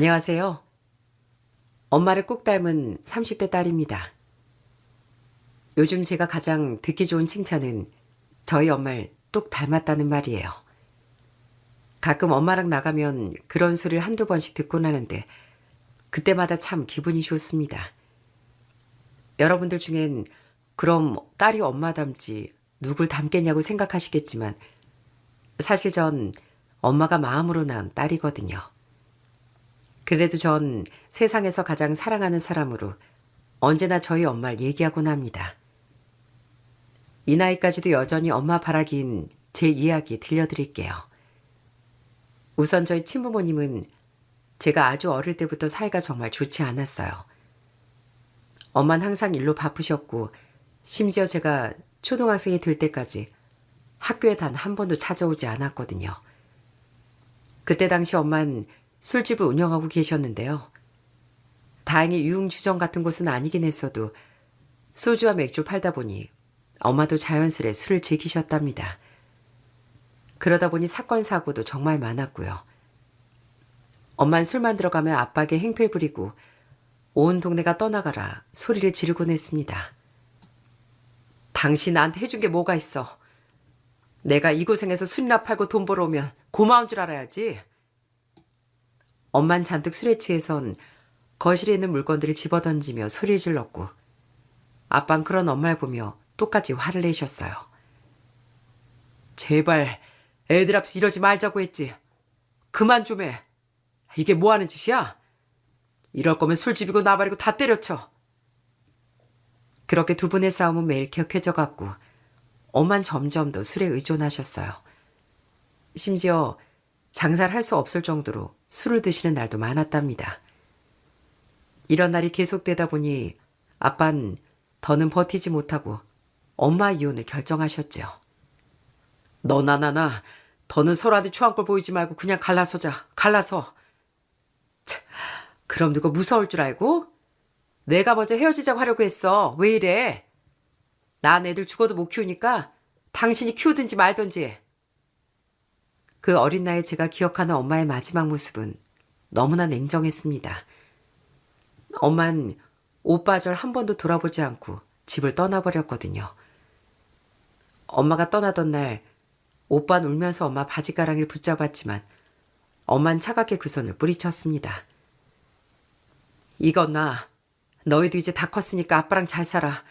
안녕하세요. 엄마를 꼭 닮은 30대 딸입니다. 요즘 제가 가장 듣기 좋은 칭찬은 저희 엄마를 똑 닮았다는 말이에요. 가끔 엄마랑 나가면 그런 소리를 한두 번씩 듣곤 하는데 그때마다 참 기분이 좋습니다. 여러분들 중엔 그럼 딸이 엄마 닮지 누굴 닮겠냐고 생각하시겠지만 사실 전 엄마가 마음으로 낳은 딸이거든요. 그래도 전 세상에서 가장 사랑하는 사람으로 언제나 저희 엄마를 얘기하곤 합니다. 이 나이까지도 여전히 엄마 바라기인 제 이야기 들려드릴게요. 우선 저희 친부모님은 제가 아주 어릴 때부터 사이가 정말 좋지 않았어요. 엄마는 항상 일로 바쁘셨고 심지어 제가 초등학생이 될 때까지 학교에 단 한 번도 찾아오지 않았거든요. 그때 당시 엄마는 술집을 운영하고 계셨는데요. 다행히 유흥주점 같은 곳은 아니긴 했어도 소주와 맥주 팔다 보니 엄마도 자연스레 술을 즐기셨답니다. 그러다 보니 사건 사고도 정말 많았고요. 엄만 술만 들어가면 아빠에게 행패 부리고 온 동네가 떠나가라 소리를 지르곤 했습니다. 당신 나한테 해준 게 뭐가 있어? 내가 이 고생해서 술이나 팔고 돈 벌어오면 고마운 줄 알아야지. 엄만 잔뜩 술에 취해선 거실에 있는 물건들을 집어던지며 소리를 질렀고 아빤 그런 엄마를 보며 똑같이 화를 내셨어요. 제발 애들 앞에서 이러지 말자고 했지. 그만 좀 해. 이게 뭐 하는 짓이야? 이럴 거면 술집이고 나발이고 다 때려쳐. 그렇게 두 분의 싸움은 매일 격해져 갔고 엄만 점점 더 술에 의존하셨어요. 심지어 장사를 할 수 없을 정도로 술을 드시는 날도 많았답니다. 이런 날이 계속되다 보니 아빤 더는 버티지 못하고 엄마 이혼을 결정하셨죠. 너나 나나 더는 서로한테 추한 걸 보이지 말고 그냥 갈라서자. 갈라서. 차, 그럼 누가 무서울 줄 알고? 내가 먼저 헤어지자고 하려고 했어. 왜 이래? 난 애들 죽어도 못 키우니까 당신이 키우든지 말든지. 그 어린 나이에 제가 기억하는 엄마의 마지막 모습은 너무나 냉정했습니다. 엄만 오빠절 한 번도 돌아보지 않고 집을 떠나버렸거든요. 엄마가 떠나던 날 오빠는 울면서 엄마 바지가랑이를 붙잡았지만 엄만 차갑게 그 손을 뿌리쳤습니다. 이건나 너희도 이제 다 컸으니까 아빠랑 잘 살아.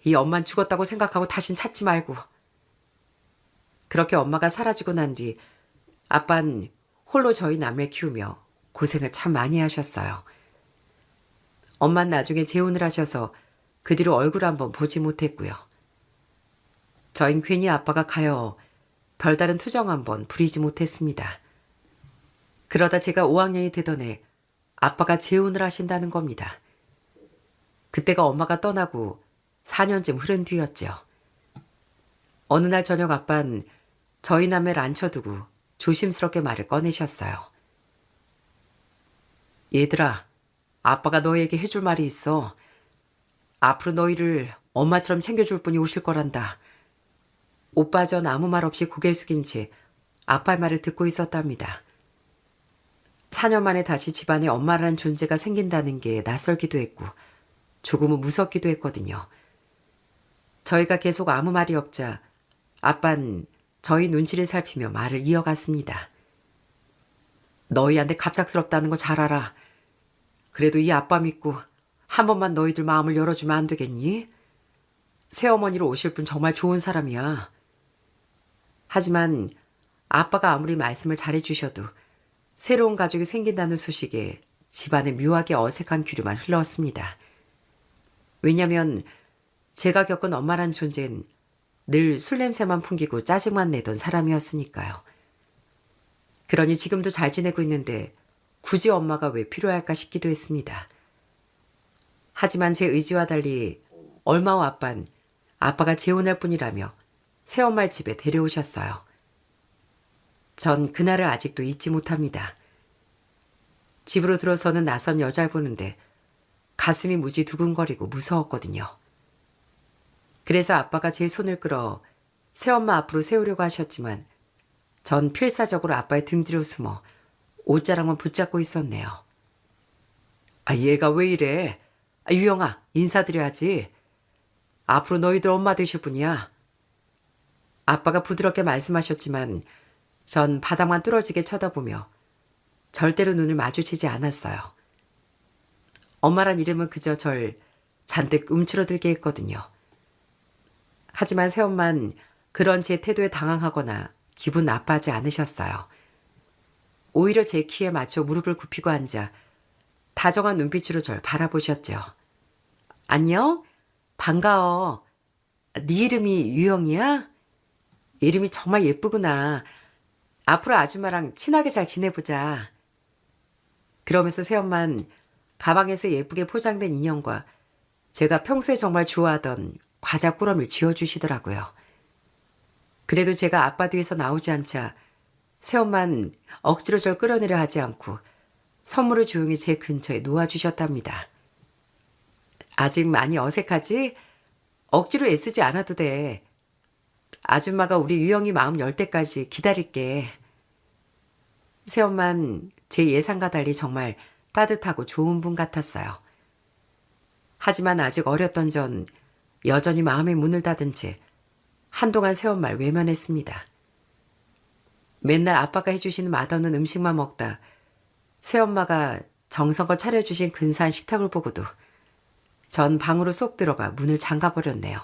이 엄만 죽었다고 생각하고 다신 찾지 말고. 그렇게 엄마가 사라지고 난 뒤 아빤 홀로 저희 남매 키우며 고생을 참 많이 하셨어요. 엄만 나중에 재혼을 하셔서 그 뒤로 얼굴 한번 보지 못했고요. 저흰 괜히 아빠가 가여 별다른 투정 한번 부리지 못했습니다. 그러다 제가 5학년이 되던 해 아빠가 재혼을 하신다는 겁니다. 그때가 엄마가 떠나고 4년쯤 흐른 뒤였죠. 어느 날 저녁 아빤 저희 남매를 앉혀두고 조심스럽게 말을 꺼내셨어요. 얘들아, 아빠가 너희에게 해줄 말이 있어. 앞으로 너희를 엄마처럼 챙겨줄 분이 오실 거란다. 오빠 전 아무 말 없이 고개를 숙인 채 아빠의 말을 듣고 있었답니다. 4년 만에 다시 집안에 엄마라는 존재가 생긴다는 게 낯설기도 했고 조금은 무섭기도 했거든요. 저희가 계속 아무 말이 없자 아빤 저희 눈치를 살피며 말을 이어갔습니다. 너희한테 갑작스럽다는 거 잘 알아. 그래도 이 아빠 믿고 한 번만 너희들 마음을 열어주면 안 되겠니? 새어머니로 오실 분 정말 좋은 사람이야. 하지만 아빠가 아무리 말씀을 잘해주셔도 새로운 가족이 생긴다는 소식에 집안에 묘하게 어색한 기류만 흘러왔습니다. 왜냐면 제가 겪은 엄마란 존재는 늘 술 냄새만 풍기고 짜증만 내던 사람이었으니까요. 그러니 지금도 잘 지내고 있는데 굳이 엄마가 왜 필요할까 싶기도 했습니다. 하지만 제 의지와 달리 얼마 후 아빤 아빠가 재혼할 뿐이라며 새엄마를 집에 데려오셨어요. 전 그날을 아직도 잊지 못합니다. 집으로 들어서는 낯선 여자를 보는데 가슴이 무지 두근거리고 무서웠거든요. 그래서 아빠가 제 손을 끌어 새엄마 앞으로 세우려고 하셨지만 전 필사적으로 아빠의 등 뒤로 숨어 옷자락만 붙잡고 있었네요. 아, 얘가 왜 이래? 아, 유영아, 인사드려야지. 앞으로 너희들 엄마 되실 분이야. 아빠가 부드럽게 말씀하셨지만 전 바닥만 뚫어지게 쳐다보며 절대로 눈을 마주치지 않았어요. 엄마란 이름은 그저 절 잔뜩 움츠러들게 했거든요. 하지만 새엄만 그런 제 태도에 당황하거나 기분 나빠하지 않으셨어요. 오히려 제 키에 맞춰 무릎을 굽히고 앉아 다정한 눈빛으로 절 바라보셨죠. 안녕? 반가워. 네 이름이 유영이야? 이름이 정말 예쁘구나. 앞으로 아줌마랑 친하게 잘 지내보자. 그러면서 새엄만 가방에서 예쁘게 포장된 인형과 제가 평소에 정말 좋아하던 과자 꾸러미를 쥐어주시더라고요. 그래도 제가 아빠 뒤에서 나오지 않자 새엄만 억지로 절 끌어내려 하지 않고 선물을 조용히 제 근처에 놓아주셨답니다. 아직 많이 어색하지? 억지로 애쓰지 않아도 돼. 아줌마가 우리 유영이 마음 열 때까지 기다릴게. 새엄만 제 예상과 달리 정말 따뜻하고 좋은 분 같았어요. 하지만 아직 어렸던 전 여전히 마음의 문을 닫은 채 한동안 새엄마를 외면했습니다. 맨날 아빠가 해주시는 맛없는 음식만 먹다 새엄마가 정성껏 차려주신 근사한 식탁을 보고도 전 방으로 쏙 들어가 문을 잠가버렸네요.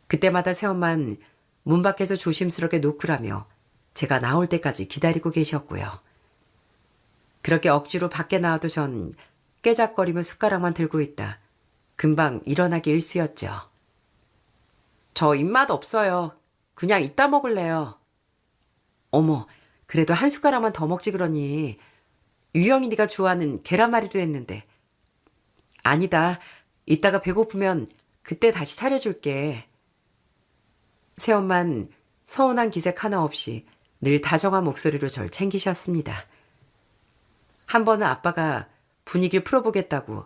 그때마다 새엄만 문 밖에서 조심스럽게 노크라며 제가 나올 때까지 기다리고 계셨고요. 그렇게 억지로 밖에 나와도 전 깨작거리며 숟가락만 들고 있다 금방 일어나기 일쑤였죠. 저 입맛 없어요. 그냥 이따 먹을래요. 어머, 그래도 한 숟가락만 더 먹지 그러니. 유영이 네가 좋아하는 계란말이도 했는데. 아니다. 이따가 배고프면 그때 다시 차려줄게. 새엄만 서운한 기색 하나 없이 늘 다정한 목소리로 절 챙기셨습니다. 한 번은 아빠가 분위기를 풀어보겠다고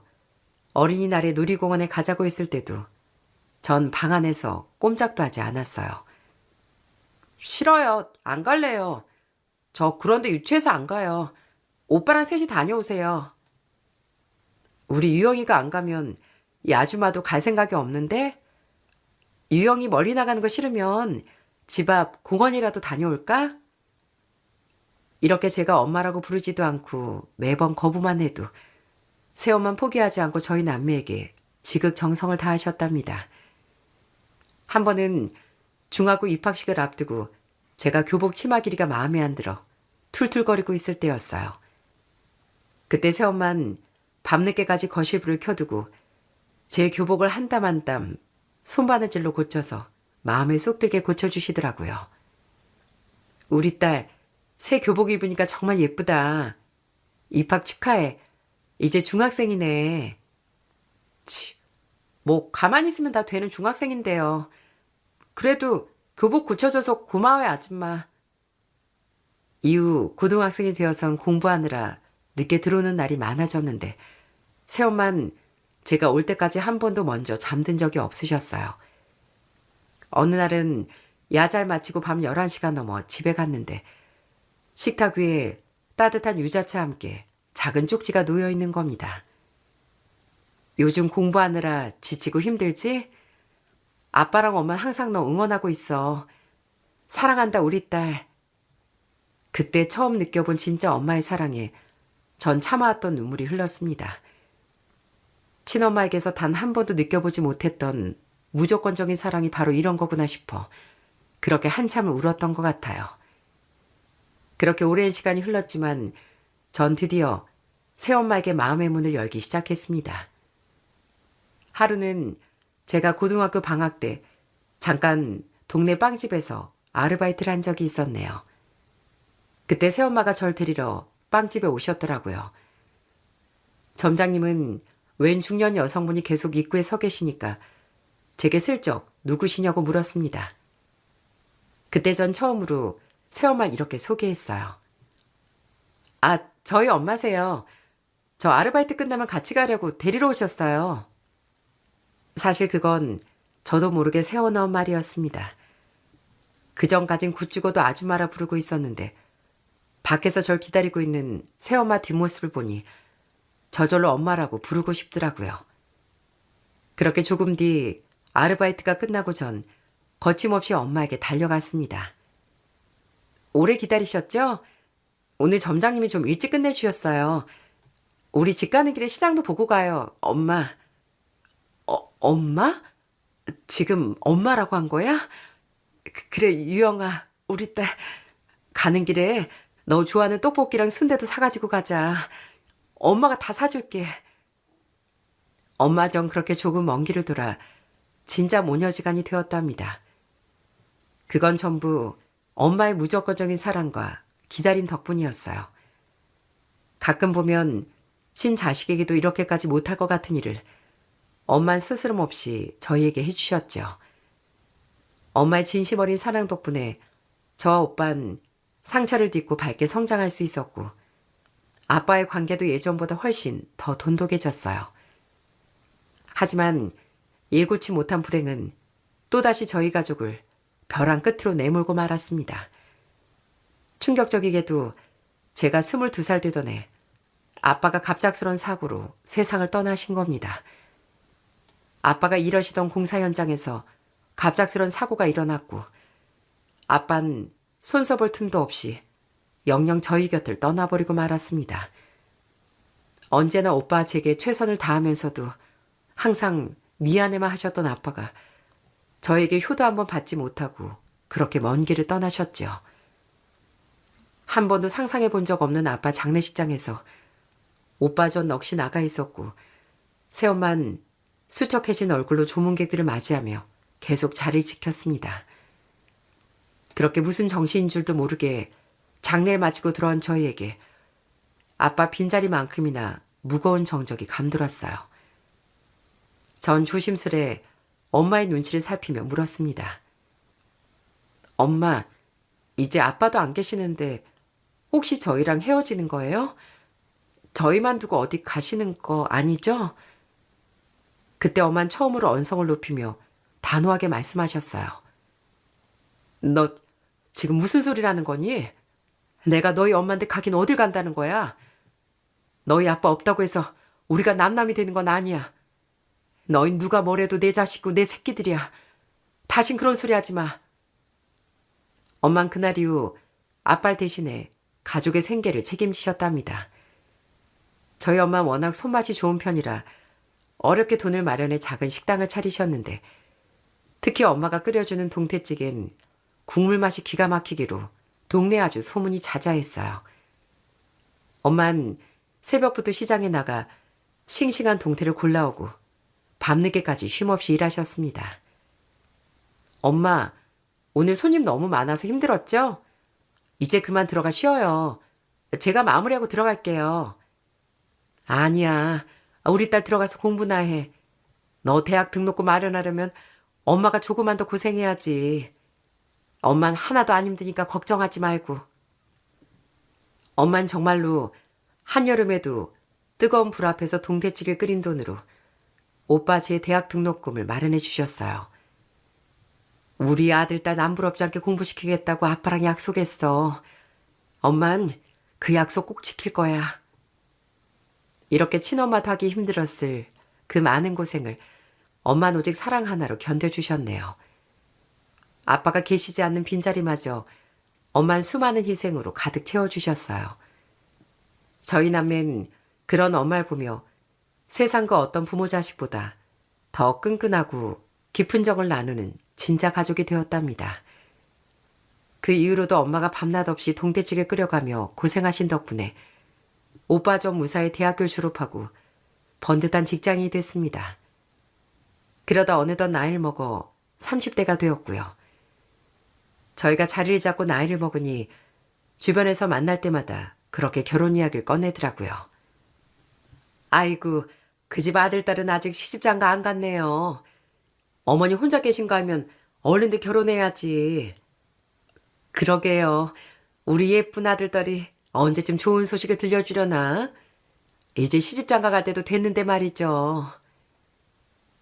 어린이날에 놀이공원에 가자고 했을 때도 전 방 안에서 꼼짝도 하지 않았어요. 싫어요. 안 갈래요. 저 그런데 유치해서 안 가요. 오빠랑 셋이 다녀오세요. 우리 유영이가 안 가면 이 아줌마도 갈 생각이 없는데? 유영이 멀리 나가는 거 싫으면 집 앞 공원이라도 다녀올까? 이렇게 제가 엄마라고 부르지도 않고 매번 거부만 해도 새엄만 포기하지 않고 저희 남매에게 지극정성을 다하셨답니다. 한 번은 중학교 입학식을 앞두고 제가 교복 치마 길이가 마음에 안 들어 툴툴거리고 있을 때였어요. 그때 새엄만 밤늦게까지 거실불을 켜두고 제 교복을 한 땀 한 땀 손바느질로 고쳐서 마음에 쏙 들게 고쳐주시더라고요. 우리 딸 새 교복 입으니까 정말 예쁘다. 입학 축하해. 이제 중학생이네. 치, 뭐 가만히 있으면 다 되는 중학생인데요. 그래도 교복 고쳐줘서 고마워요, 아줌마. 이후 고등학생이 되어선 공부하느라 늦게 들어오는 날이 많아졌는데 새엄만 제가 올 때까지 한 번도 먼저 잠든 적이 없으셨어요. 어느 날은 야잘 마치고 밤 11시가 넘어 집에 갔는데 식탁 위에 따뜻한 유자차와 함께 작은 쪽지가 놓여 있는 겁니다. 요즘 공부하느라 지치고 힘들지? 아빠랑 엄마는 항상 너 응원하고 있어. 사랑한다 우리 딸. 그때 처음 느껴본 진짜 엄마의 사랑에 전 참아왔던 눈물이 흘렀습니다. 친엄마에게서 단 한 번도 느껴보지 못했던 무조건적인 사랑이 바로 이런 거구나 싶어 그렇게 한참을 울었던 것 같아요. 그렇게 오랜 시간이 흘렀지만 전 드디어 새엄마에게 마음의 문을 열기 시작했습니다. 하루는 제가 고등학교 방학 때 잠깐 동네 빵집에서 아르바이트를 한 적이 있었네요. 그때 새엄마가 절 데리러 빵집에 오셨더라고요. 점장님은 웬 중년 여성분이 계속 입구에 서 계시니까 제게 슬쩍 누구시냐고 물었습니다. 그때 전 처음으로 새엄마를 이렇게 소개했어요. 아, 저희 엄마세요. 저 아르바이트 끝나면 같이 가려고 데리러 오셨어요. 사실 그건 저도 모르게 새어나온 말이었습니다. 그전까진 굿 죽어도 아줌마라 부르고 있었는데 밖에서 절 기다리고 있는 새엄마 뒷모습을 보니 저절로 엄마라고 부르고 싶더라고요. 그렇게 조금 뒤 아르바이트가 끝나고 전 거침없이 엄마에게 달려갔습니다. 오래 기다리셨죠? 오늘 점장님이 좀 일찍 끝내주셨어요. 우리 집 가는 길에 시장도 보고 가요, 엄마. 엄마? 지금 엄마라고 한 거야? 그래, 유영아, 우리 딸. 가는 길에 너 좋아하는 떡볶이랑 순대도 사가지고 가자. 엄마가 다 사줄게. 엄마 전 그렇게 조금 먼 길을 돌아 진짜 모녀지간이 되었답니다. 그건 전부 엄마의 무조건적인 사랑과 기다림 덕분이었어요. 가끔 보면 친자식에게도 이렇게까지 못할 것 같은 일을 엄만 스스럼 없이 저희에게 해주셨죠. 엄마의 진심 어린 사랑 덕분에 저와 오빤 상처를 딛고 밝게 성장할 수 있었고 아빠의 관계도 예전보다 훨씬 더 돈독해졌어요. 하지만 예고치 못한 불행은 또다시 저희 가족을 벼랑 끝으로 내몰고 말았습니다. 충격적이게도 제가 22살 되던 해 아빠가 갑작스런 사고로 세상을 떠나신 겁니다. 아빠가 일하시던 공사 현장에서 갑작스런 사고가 일어났고 아빤 손서볼 틈도 없이 영영 저희 곁을 떠나버리고 말았습니다. 언제나 오빠 제게 최선을 다하면서도 항상 미안해만 하셨던 아빠가 저에게 효도 한번 받지 못하고 그렇게 먼 길을 떠나셨죠. 한 번도 상상해 본 적 없는 아빠 장례식장에서 오빠 전 넋이 나가 있었고 새엄만 수척해진 얼굴로 조문객들을 맞이하며 계속 자리를 지켰습니다. 그렇게 무슨 정신인 줄도 모르게 장례를 마치고 돌아온 저희에게 아빠 빈자리만큼이나 무거운 정적이 감돌았어요. 전 조심스레 엄마의 눈치를 살피며 물었습니다. 엄마, 이제 아빠도 안 계시는데 혹시 저희랑 헤어지는 거예요? 저희만 두고 어디 가시는 거 아니죠? 그때 엄만 처음으로 언성을 높이며 단호하게 말씀하셨어요. 너 지금 무슨 소리라는 거니? 내가 너희 엄마한테 가긴 어딜 간다는 거야? 너희 아빠 없다고 해서 우리가 남남이 되는 건 아니야. 너희 누가 뭐래도 내 자식이고 내 새끼들이야. 다신 그런 소리 하지 마. 엄만 그날 이후 아빠를 대신해 가족의 생계를 책임지셨답니다. 저희 엄마 워낙 손맛이 좋은 편이라 어렵게 돈을 마련해 작은 식당을 차리셨는데 특히 엄마가 끓여주는 동태찌개는 국물 맛이 기가 막히기로 동네 아주 소문이 자자했어요. 엄만 새벽부터 시장에 나가 싱싱한 동태를 골라오고 밤늦게까지 쉼없이 일하셨습니다. 엄마, 오늘 손님 너무 많아서 힘들었죠? 이제 그만 들어가 쉬어요. 제가 마무리하고 들어갈게요. 아니야. 우리 딸 들어가서 공부나 해. 너 대학 등록금 마련하려면 엄마가 조금만 더 고생해야지. 엄만 하나도 안 힘드니까 걱정하지 말고. 엄만 정말로 한여름에도 뜨거운 불 앞에서 동태찌개 끓인 돈으로 오빠 제 대학 등록금을 마련해 주셨어요. 우리 아들 딸 남부럽지 않게 공부시키겠다고 아빠랑 약속했어. 엄만 그 약속 꼭 지킬 거야. 이렇게 친엄마도 하기 힘들었을 그 많은 고생을 엄만 오직 사랑 하나로 견뎌주셨네요. 아빠가 계시지 않는 빈자리마저 엄만 수많은 희생으로 가득 채워주셨어요. 저희 남매는 그런 엄마를 보며 세상과 어떤 부모 자식보다 더 끈끈하고 깊은 정을 나누는 진짜 가족이 되었답니다. 그 이후로도 엄마가 밤낮 없이 동태찌개 끓여가며 고생하신 덕분에 오빠 전 무사히 대학교를 졸업하고 번듯한 직장인이 됐습니다. 그러다 어느덧 나이를 먹어 30대가 되었고요. 저희가 자리를 잡고 나이를 먹으니 주변에서 만날 때마다 그렇게 결혼 이야기를 꺼내더라고요. 아이고, 그 집 아들, 딸은 아직 시집장가 안 갔네요. 어머니 혼자 계신 거 알면 얼른들 결혼해야지. 그러게요. 우리 예쁜 아들, 딸이 언제쯤 좋은 소식을 들려주려나? 이제 시집장가 갈 때도 됐는데 말이죠.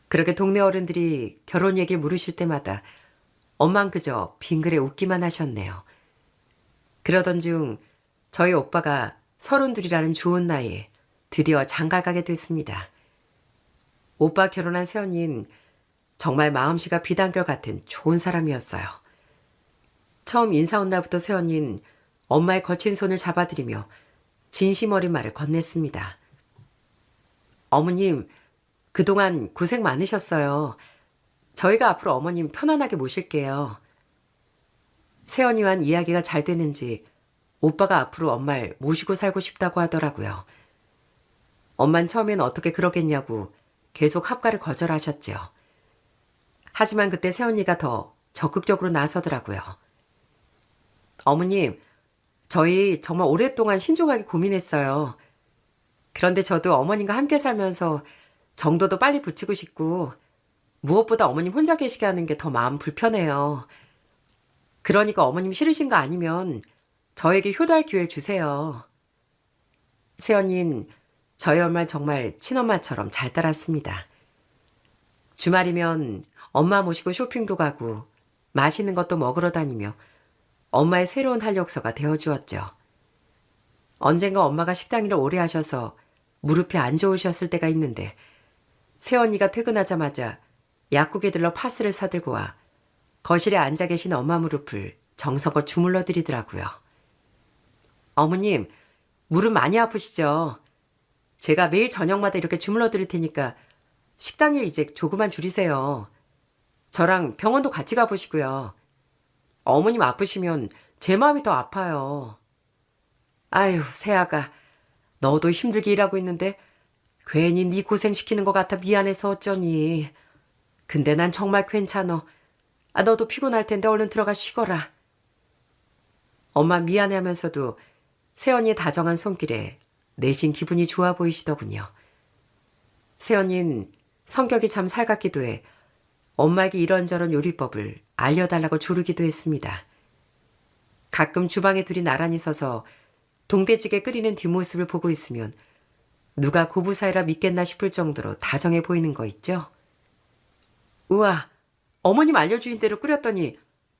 그렇게 동네 어른들이 결혼 얘기를 물으실 때마다 엄만 그저 빙그레 웃기만 하셨네요. 그러던 중 저희 오빠가 32이라는 좋은 나이에 드디어 장가 가게 됐습니다. 오빠 결혼한 새언니는 정말 마음씨가 비단결 같은 좋은 사람이었어요. 처음 인사 온 날부터 새언니는 엄마의 거친 손을 잡아들이며 진심 어린 말을 건넸습니다. 어머님, 그동안 고생 많으셨어요. 저희가 앞으로 어머님 편안하게 모실게요. 새언니와는 이야기가 잘 되는지 오빠가 앞으로 엄마를 모시고 살고 싶다고 하더라고요. 엄만 처음엔 어떻게 그러겠냐고 계속 합가를 거절하셨죠. 하지만 그때 새언니가 더 적극적으로 나서더라고요. 어머님, 저희 정말 오랫동안 신중하게 고민했어요. 그런데 저도 어머님과 함께 살면서 정도도 빨리 붙이고 싶고 무엇보다 어머님 혼자 계시게 하는 게 더 마음 불편해요. 그러니까 어머님 싫으신 거 아니면 저에게 효도할 기회를 주세요. 새언니는 저희 엄마를 정말 친엄마처럼 잘 따랐습니다. 주말이면 엄마 모시고 쇼핑도 가고 맛있는 것도 먹으러 다니며 엄마의 새로운 활력소가 되어주었죠. 언젠가 엄마가 식당 일을 오래 하셔서 무릎이 안 좋으셨을 때가 있는데 새언니가 퇴근하자마자 약국에 들러 파스를 사들고 와 거실에 앉아 계신 엄마 무릎을 정성껏 주물러 드리더라고요. 어머님, 무릎 많이 아프시죠? 제가 매일 저녁마다 이렇게 주물러 드릴 테니까 식당일 이제 조금만 줄이세요. 저랑 병원도 같이 가보시고요. 어머님 아프시면 제 마음이 더 아파요. 아유, 새아가, 너도 힘들게 일하고 있는데 괜히 네 고생시키는 것 같아 미안해서 어쩌니. 근데 난 정말 괜찮어. 너도 피곤할 텐데 얼른 들어가 쉬거라. 엄마 미안해하면서도 새언니의 다정한 손길에 내심 기분이 좋아 보이시더군요. 새언니는 성격이 참 살갑기도 해 엄마에게 이런저런 요리법을 알려달라고 조르기도 했습니다. 가끔 주방에 둘이 나란히 서서 동태찌개 끓이는 뒷모습을 보고 있으면 누가 고부 사이라 믿겠나 싶을 정도로 다정해 보이는 거 있죠? 우와, 어머님 알려주신 대로 끓였더니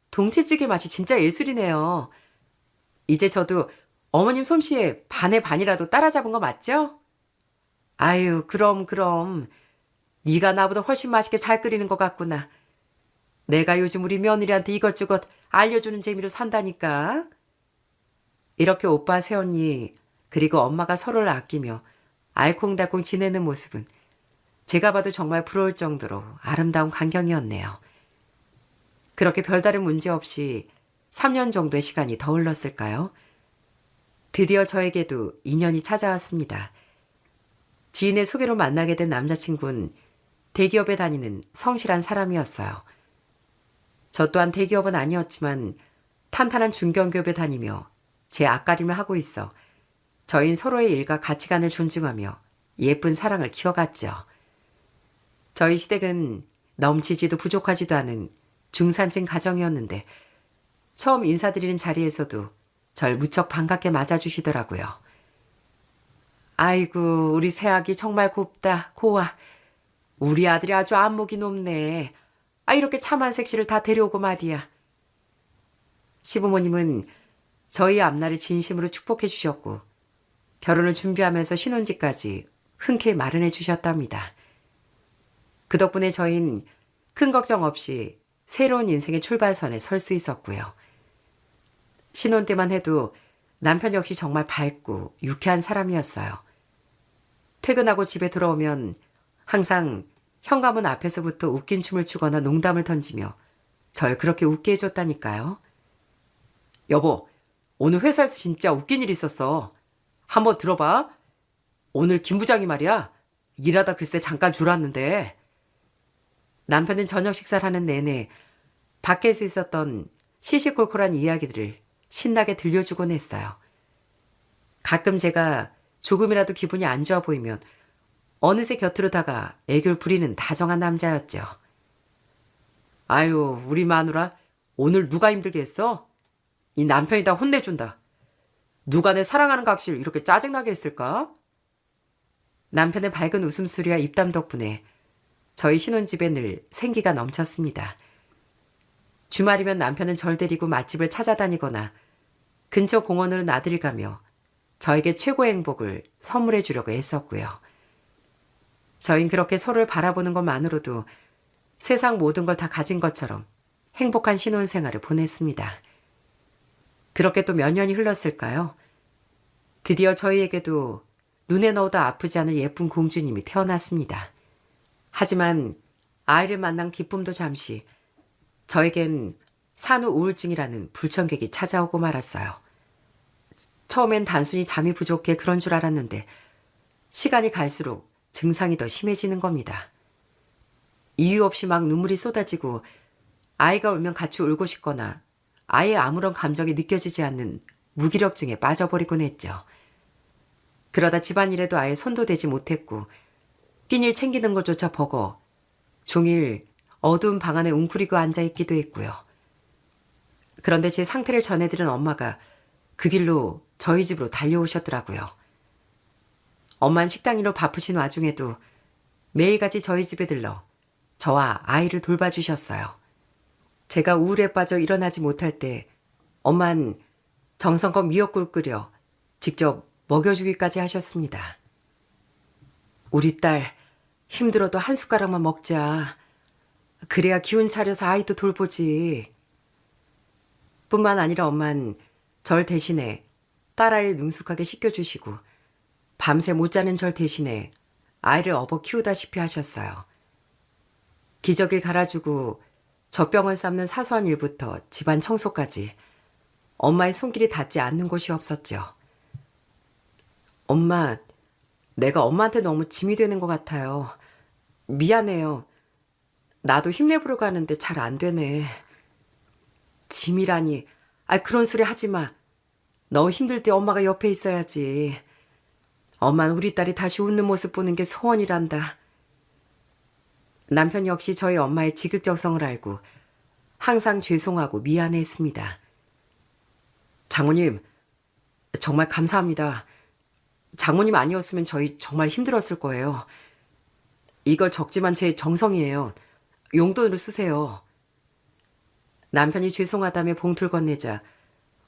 동태찌개 맛이 진짜 예술이네요. 이제 저도 어머님 솜씨에 반의 반이라도 따라잡은 거 맞죠? 아유, 그럼. 네가 나보다 훨씬 맛있게 잘 끓이는 것 같구나. 내가 요즘 우리 며느리한테 이것저것 알려주는 재미로 산다니까. 이렇게 오빠, 새언니, 그리고 엄마가 서로를 아끼며 알콩달콩 지내는 모습은 제가 봐도 정말 부러울 정도로 아름다운 광경이었네요. 그렇게 별다른 문제 없이 3년 정도의 시간이 더 흘렀을까요? 드디어 저에게도 인연이 찾아왔습니다. 지인의 소개로 만나게 된 남자친구는 대기업에 다니는 성실한 사람이었어요. 저 또한 대기업은 아니었지만 탄탄한 중견기업에 다니며 제 앞가림을 하고 있어 저희는 서로의 일과 가치관을 존중하며 예쁜 사랑을 키워갔죠. 저희 시댁은 넘치지도 부족하지도 않은 중산층 가정이었는데 처음 인사드리는 자리에서도 절 무척 반갑게 맞아주시더라고요. 아이고, 우리 새아기 정말 곱다, 고와. 우리 아들이 아주 안목이 높네. 이렇게 참한 색시를 다 데려오고 말이야. 시부모님은 저희 앞날을 진심으로 축복해 주셨고 결혼을 준비하면서 신혼집까지 흔쾌히 마련해 주셨답니다. 그 덕분에 저희는 큰 걱정 없이 새로운 인생의 출발선에 설 수 있었고요. 신혼 때만 해도 남편 역시 정말 밝고 유쾌한 사람이었어요. 퇴근하고 집에 돌아오면 항상 현관문 앞에서부터 웃긴 춤을 추거나 농담을 던지며 절 그렇게 웃게 해줬다니까요. 여보, 오늘 회사에서 진짜 웃긴 일 있었어. 한번 들어봐. 오늘 김 부장이 말이야. 일하다 글쎄 잠깐 졸았는데. 남편은 저녁 식사를 하는 내내 밖에서 있었던 시시콜콜한 이야기들을 신나게 들려주곤 했어요. 가끔 제가 조금이라도 기분이 안 좋아 보이면 어느새 곁으로 다가 애교를 부리는 다정한 남자였죠. 아유, 우리 마누라 오늘 누가 힘들게 했어? 이 남편이 다 혼내준다. 누가 내 사랑하는 각시를 이렇게 짜증나게 했을까? 남편의 밝은 웃음소리와 입담 덕분에 저희 신혼집에 늘 생기가 넘쳤습니다. 주말이면 남편은 절 데리고 맛집을 찾아다니거나 근처 공원으로 나들이 가며 저에게 최고의 행복을 선물해 주려고 애썼고요. 저흰 그렇게 서로를 바라보는 것만으로도 세상 모든 걸 다 가진 것처럼 행복한 신혼생활을 보냈습니다. 그렇게 또 몇 년이 흘렀을까요? 드디어 저희에게도 눈에 넣어도 아프지 않을 예쁜 공주님이 태어났습니다. 하지만 아이를 만난 기쁨도 잠시, 저에겐 산후 우울증이라는 불청객이 찾아오고 말았어요. 처음엔 단순히 잠이 부족해 그런 줄 알았는데 시간이 갈수록 증상이 더 심해지는 겁니다. 이유 없이 막 눈물이 쏟아지고 아이가 울면 같이 울고 싶거나 아예 아무런 감정이 느껴지지 않는 무기력증에 빠져버리곤 했죠. 그러다 집안일에도 아예 손도 대지 못했고 끼니를 챙기는 것조차 버거워 종일 어두운 방 안에 웅크리고 앉아있기도 했고요. 그런데 제 상태를 전해들은 엄마가 그 길로 저희 집으로 달려오셨더라고요. 엄만 식당 일로 바쁘신 와중에도 매일같이 저희 집에 들러 저와 아이를 돌봐주셨어요. 제가 우울에 빠져 일어나지 못할 때 엄만 정성껏 미역국 끓여 직접 먹여주기까지 하셨습니다. 우리 딸 힘들어도 한 숟가락만 먹자. 그래야 기운 차려서 아이도 돌보지. 뿐만 아니라 엄만 절 대신에 딸아이를 능숙하게 씻겨주시고 밤새 못 자는 절 대신에 아이를 업어 키우다시피 하셨어요. 기저귀를 갈아주고 젖병을 삶는 사소한 일부터 집안 청소까지 엄마의 손길이 닿지 않는 곳이 없었죠. 엄마, 내가 엄마한테 너무 짐이 되는 것 같아요. 미안해요. 나도 힘내보려고 하는데 잘 안 되네. 짐이라니. 그런 소리 하지 마. 너 힘들 때 엄마가 옆에 있어야지. 엄마는 우리 딸이 다시 웃는 모습 보는 게 소원이란다. 남편 역시 저희 엄마의 지극정성을 알고 항상 죄송하고 미안해했습니다. 장모님, 정말 감사합니다. 장모님 아니었으면 저희 정말 힘들었을 거예요. 이걸 적지만 제 정성이에요. 용돈으로 쓰세요. 남편이 죄송하다며 봉투를 건네자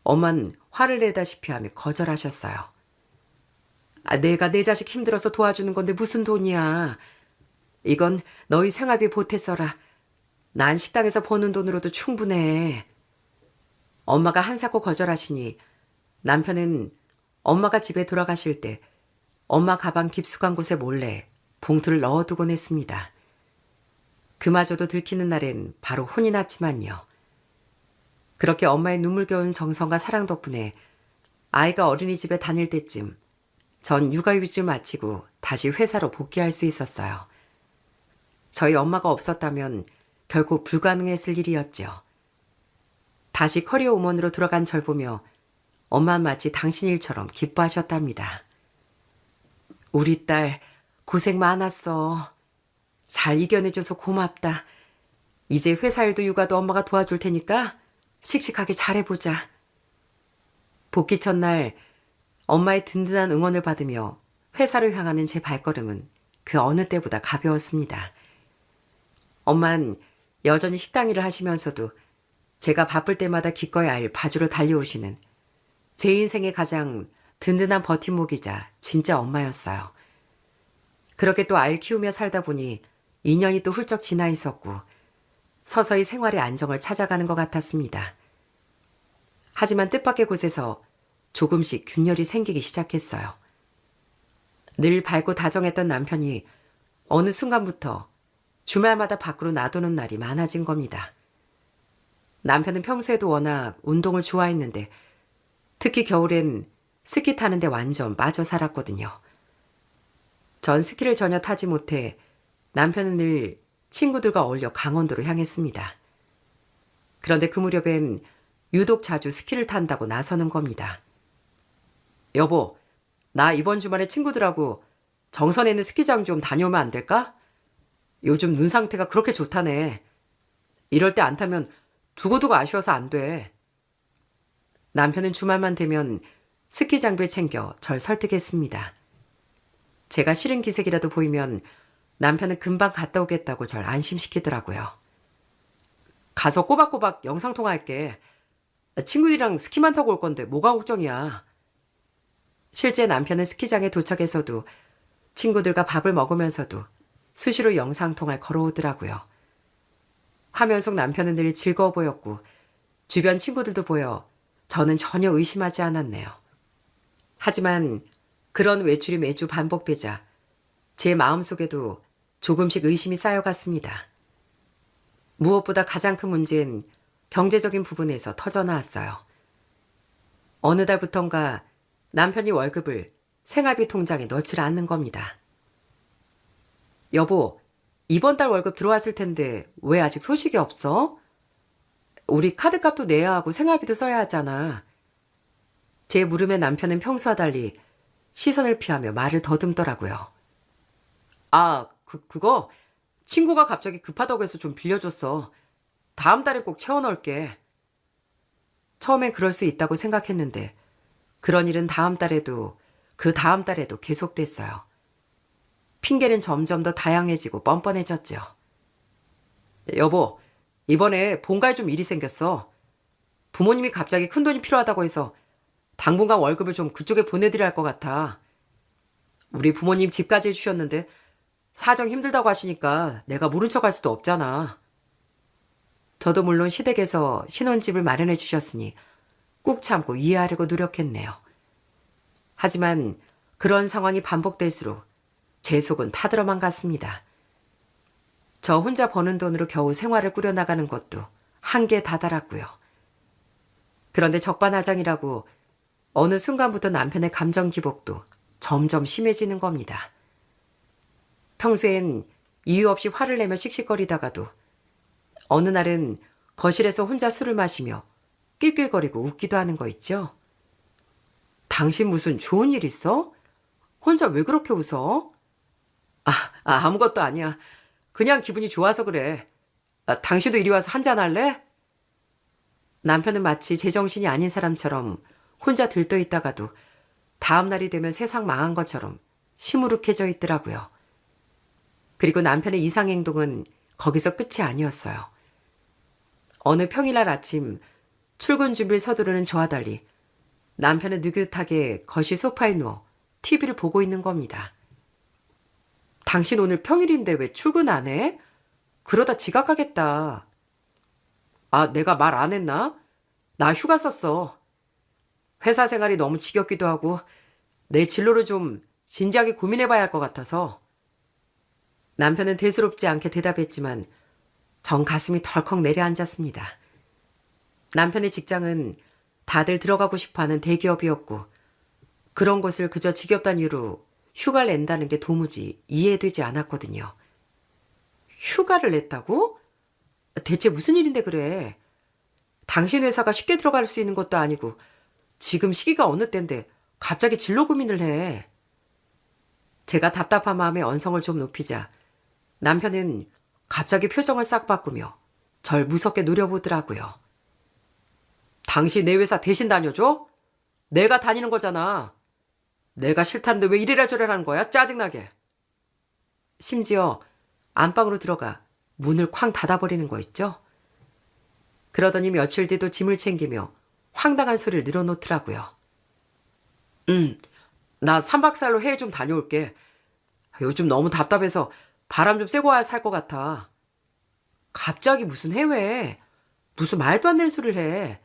엄만 화를 내다시피 하며 거절하셨어요. 내가 내 자식 힘들어서 도와주는 건데 무슨 돈이야. 이건 너희 생활비 보태 써라. 난 식당에서 버는 돈으로도 충분해. 엄마가 한사코 거절하시니 남편은 엄마가 집에 돌아가실 때 엄마 가방 깊숙한 곳에 몰래 봉투를 넣어두곤 했습니다. 그마저도 들키는 날엔 바로 혼이 났지만요. 그렇게 엄마의 눈물겨운 정성과 사랑 덕분에 아이가 어린이집에 다닐 때쯤 전 육아휴직을 마치고 다시 회사로 복귀할 수 있었어요. 저희 엄마가 없었다면 결코 불가능했을 일이었죠. 다시 커리어 우먼으로 돌아간 절 보며 엄마는 마치 당신 일처럼 기뻐하셨답니다. 우리 딸 고생 많았어. 잘 이겨내줘서 고맙다. 이제 회사 일도 육아도 엄마가 도와줄 테니까 씩씩하게 잘해보자. 복귀 첫날 엄마의 든든한 응원을 받으며 회사를 향하는 제 발걸음은 그 어느 때보다 가벼웠습니다. 엄만 여전히 식당 일을 하시면서도 제가 바쁠 때마다 기꺼이 아이를 봐주러 달려오시는 제 인생의 가장 든든한 버팀목이자 진짜 엄마였어요. 그렇게 또 아이를 키우며 살다 보니 2년이 또 훌쩍 지나 있었고 서서히 생활의 안정을 찾아가는 것 같았습니다. 하지만 뜻밖의 곳에서 조금씩 균열이 생기기 시작했어요. 늘 밝고 다정했던 남편이 어느 순간부터 주말마다 밖으로 나도는 날이 많아진 겁니다. 남편은 평소에도 워낙 운동을 좋아했는데 특히 겨울엔 스키 타는데 완전 빠져 살았거든요. 전 스키를 전혀 타지 못해 남편은 늘 친구들과 어울려 강원도로 향했습니다. 그런데 그 무렵엔 유독 자주 스키를 탄다고 나서는 겁니다. 여보, 나 이번 주말에 친구들하고 정선에 있는 스키장 좀 다녀오면 안 될까? 요즘 눈 상태가 그렇게 좋다네. 이럴 때 안 타면 두고두고 아쉬워서 안 돼. 남편은 주말만 되면 스키 장비를 챙겨 절 설득했습니다. 제가 싫은 기색이라도 보이면 남편은 금방 갔다 오겠다고 절 안심시키더라고요. 가서 꼬박꼬박 영상통화할게. 친구들이랑 스키만 타고 올 건데 뭐가 걱정이야. 실제 남편은 스키장에 도착해서도 친구들과 밥을 먹으면서도 수시로 영상통화를 걸어오더라고요. 화면 속 남편은 늘 즐거워 보였고 주변 친구들도 보여 저는 전혀 의심하지 않았네요. 하지만 그런 외출이 매주 반복되자 제 마음속에도 조금씩 의심이 쌓여갔습니다. 무엇보다 가장 큰 문제는 경제적인 부분에서 터져나왔어요. 어느 달부턴가 남편이 월급을 생활비 통장에 넣질 않는 겁니다. 여보, 이번 달 월급 들어왔을 텐데 왜 아직 소식이 없어? 우리 카드값도 내야 하고 생활비도 써야 하잖아. 제 물음에 남편은 평소와 달리 시선을 피하며 말을 더듬더라고요. 아, 그거 친구가 갑자기 급하다고 해서 좀 빌려줬어. 다음 달에 꼭 채워넣을게. 처음엔 그럴 수 있다고 생각했는데 그런 일은 다음 달에도 그 다음 달에도 계속됐어요. 핑계는 점점 더 다양해지고 뻔뻔해졌죠. 여보, 이번에 본가에 좀 일이 생겼어. 부모님이 갑자기 큰돈이 필요하다고 해서 당분간 월급을 좀 그쪽에 보내드려야 할 것 같아. 우리 부모님 집까지 해주셨는데 사정 힘들다고 하시니까 내가 모른 척 할 수도 없잖아. 저도 물론 시댁에서 신혼집을 마련해 주셨으니 꾹 참고 이해하려고 노력했네요. 하지만 그런 상황이 반복될수록 제 속은 타들어만 갔습니다. 저 혼자 버는 돈으로 겨우 생활을 꾸려나가는 것도 한계에 다다랐고요. 그런데 적반하장이라고 어느 순간부터 남편의 감정 기복도 점점 심해지는 겁니다. 평소엔 이유 없이 화를 내며 씩씩거리다가도 어느 날은 거실에서 혼자 술을 마시며 낄낄거리고 웃기도 하는 거 있죠? 당신 무슨 좋은 일 있어? 혼자 왜 그렇게 웃어? 아무것도 아니야. 그냥 기분이 좋아서 그래. 당신도 이리 와서 한잔 할래? 남편은 마치 제정신이 아닌 사람처럼 혼자 들떠 있다가도 다음 날이 되면 세상 망한 것처럼 시무룩해져 있더라고요. 그리고 남편의 이상 행동은 거기서 끝이 아니었어요. 어느 평일날 아침 출근 준비를 서두르는 저와 달리 남편은 느긋하게 거실 소파에 누워 TV를 보고 있는 겁니다. 당신 오늘 평일인데 왜 출근 안 해? 그러다 지각하겠다. 내가 말 안 했나? 나 휴가 썼어. 회사 생활이 너무 지겹기도 하고 내 진로를 좀 진지하게 고민해봐야 할 것 같아서. 남편은 대수롭지 않게 대답했지만 전 가슴이 덜컥 내려앉았습니다. 남편의 직장은 다들 들어가고 싶어하는 대기업이었고 그런 곳을 그저 지겹다는 이유로 휴가를 낸다는 게 도무지 이해되지 않았거든요. 휴가를 냈다고? 대체 무슨 일인데 그래? 당신 회사가 쉽게 들어갈 수 있는 것도 아니고 지금 시기가 어느 때인데 갑자기 진로 고민을 해. 제가 답답한 마음에 언성을 좀 높이자 남편은 갑자기 표정을 싹 바꾸며 절 무섭게 노려보더라고요. 당신 내 회사 대신 다녀줘? 내가 다니는 거잖아. 내가 싫다는데 왜 이래라 저래라 하는 거야? 짜증나게. 심지어 안방으로 들어가 문을 쾅 닫아버리는 거 있죠? 그러더니 며칠 뒤도 짐을 챙기며 황당한 소리를 늘어놓더라고요. 나 3박 4일로 해외 좀 다녀올게. 요즘 너무 답답해서 바람 좀 쐬고 와야 살 것 같아. 갑자기 무슨 해외? 무슨 말도 안 되는 소리를 해.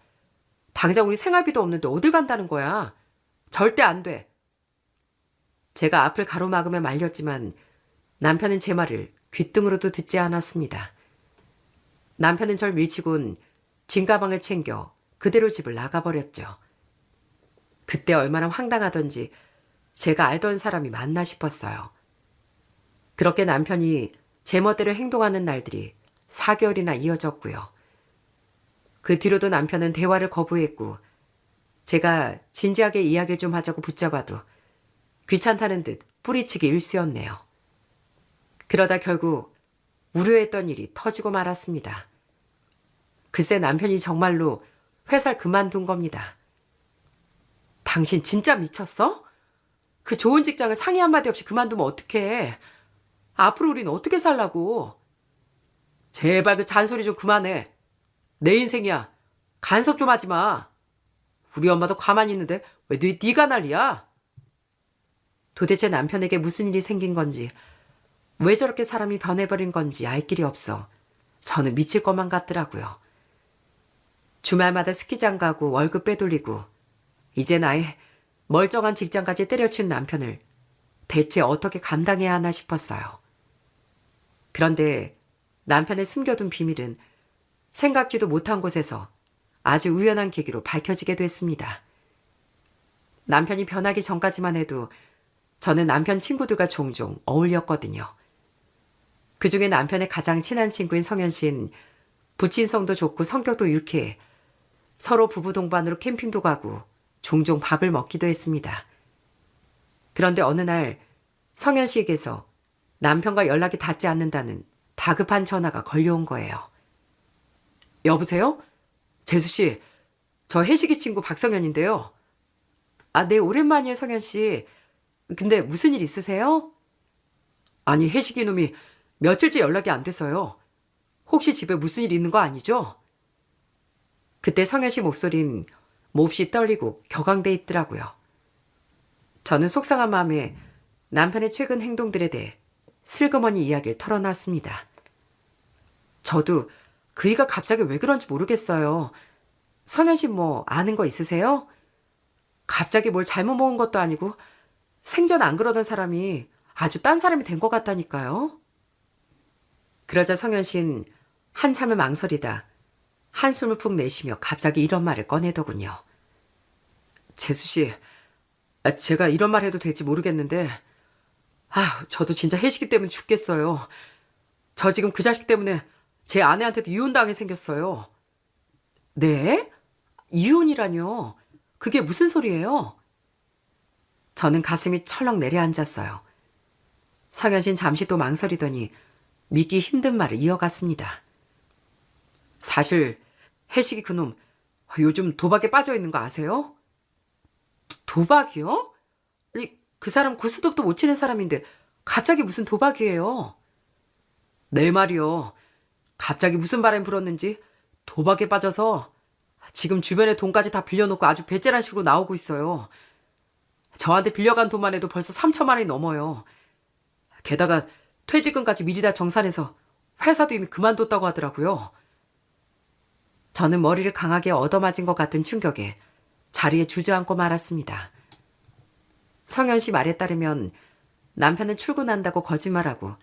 당장 우리 생활비도 없는데 어딜 간다는 거야. 절대 안 돼. 제가 앞을 가로막으며 말렸지만 남편은 제 말을 귓등으로도 듣지 않았습니다. 남편은 절 밀치곤 짐가방을 챙겨 그대로 집을 나가버렸죠. 그때 얼마나 황당하던지 제가 알던 사람이 맞나 싶었어요. 그렇게 남편이 제 멋대로 행동하는 날들이 4개월이나 이어졌고요. 그 뒤로도 남편은 대화를 거부했고 제가 진지하게 이야기를 좀 하자고 붙잡아도 귀찮다는 듯 뿌리치기 일쑤였네요. 그러다 결국 우려했던 일이 터지고 말았습니다. 글쎄 남편이 정말로 회사를 그만둔 겁니다. 당신 진짜 미쳤어? 그 좋은 직장을 상의 한마디 없이 그만두면 어떡해. 앞으로 우린 어떻게 살라고. 제발 그 잔소리 좀 그만해. 내 인생이야. 간섭 좀 하지 마. 우리 엄마도 가만히 있는데 왜 네가 난리야? 도대체 남편에게 무슨 일이 생긴 건지, 왜 저렇게 사람이 변해버린 건지 알 길이 없어 저는 미칠 것만 같더라고요. 주말마다 스키장 가고 월급 빼돌리고 이젠 아예 멀쩡한 직장까지 때려친 남편을 대체 어떻게 감당해야 하나 싶었어요. 그런데 남편의 숨겨둔 비밀은 생각지도 못한 곳에서 아주 우연한 계기로 밝혀지게 됐습니다. 남편이 변하기 전까지만 해도 저는 남편 친구들과 종종 어울렸거든요. 그중에 남편의 가장 친한 친구인 성현 씨는 부친성도 좋고 성격도 유쾌해 서로 부부 동반으로 캠핑도 가고 종종 밥을 먹기도 했습니다. 그런데 어느 날 성현 씨에게서 남편과 연락이 닿지 않는다는 다급한 전화가 걸려온 거예요. 여보세요? 재수 씨, 저 혜식이 친구 박성현인데요. 아, 네, 오랜만이에요, 성현 씨. 근데 무슨 일 있으세요? 아니, 혜식이 놈이 며칠째 연락이 안 돼서요. 혹시 집에 무슨 일 있는 거 아니죠? 그때 성현 씨 목소린 몹시 떨리고 격앙돼 있더라고요. 저는 속상한 마음에 남편의 최근 행동들에 대해 슬그머니 이야기를 털어놨습니다. 저도 그이가 갑자기 왜 그런지 모르겠어요. 성현 씨 뭐 아는 거 있으세요? 갑자기 뭘 잘못 먹은 것도 아니고 생전 안 그러던 사람이 아주 딴 사람이 된 것 같다니까요. 그러자 성현 씨는 한참을 망설이다 한숨을 푹 내쉬며 갑자기 이런 말을 꺼내더군요. 재수 씨, 제가 이런 말 해도 될지 모르겠는데 저도 진짜 혜식이 때문에 죽겠어요. 저 지금 그 자식 때문에 제 아내한테도 이혼당해 생겼어요. 네? 이혼이라뇨? 그게 무슨 소리예요? 저는 가슴이 철렁 내려앉았어요. 성현 씨는 잠시 또 망설이더니 믿기 힘든 말을 이어갔습니다. 사실 혜식이 그놈 요즘 도박에 빠져 있는 거 아세요? 도박이요? 아니, 그 사람 고스톱도 못 치는 사람인데 갑자기 무슨 도박이에요? 내 말이요. 갑자기 무슨 바람이 불었는지 도박에 빠져서 지금 주변에 돈까지 다 빌려놓고 아주 배째란 식으로 나오고 있어요. 저한테 빌려간 돈만 해도 벌써 3천만 원이 넘어요. 게다가 퇴직금까지 미리 다 정산해서 회사도 이미 그만뒀다고 하더라고요. 저는 머리를 강하게 얻어맞은 것 같은 충격에 자리에 주저앉고 말았습니다. 성현 씨 말에 따르면 남편은 출근한다고 거짓말하고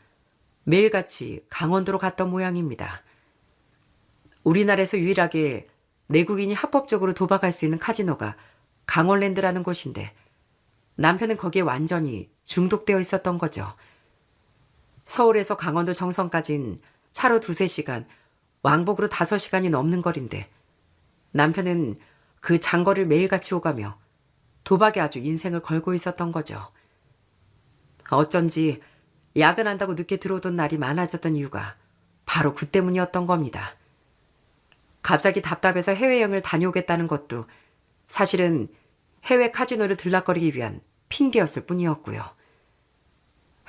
매일같이 강원도로 갔던 모양입니다. 우리나라에서 유일하게 내국인이 합법적으로 도박할 수 있는 카지노가 강원랜드라는 곳인데 남편은 거기에 완전히 중독되어 있었던 거죠. 서울에서 강원도 정선까진 차로 2-3시간, 왕복으로 5시간이 넘는 거리인데 남편은 그 장거리를 매일같이 오가며 도박에 아주 인생을 걸고 있었던 거죠. 어쩐지 야근한다고 늦게 들어오던 날이 많아졌던 이유가 바로 그 때문이었던 겁니다. 갑자기 답답해서 해외여행을 다녀오겠다는 것도 사실은 해외 카지노를 들락거리기 위한 핑계였을 뿐이었고요.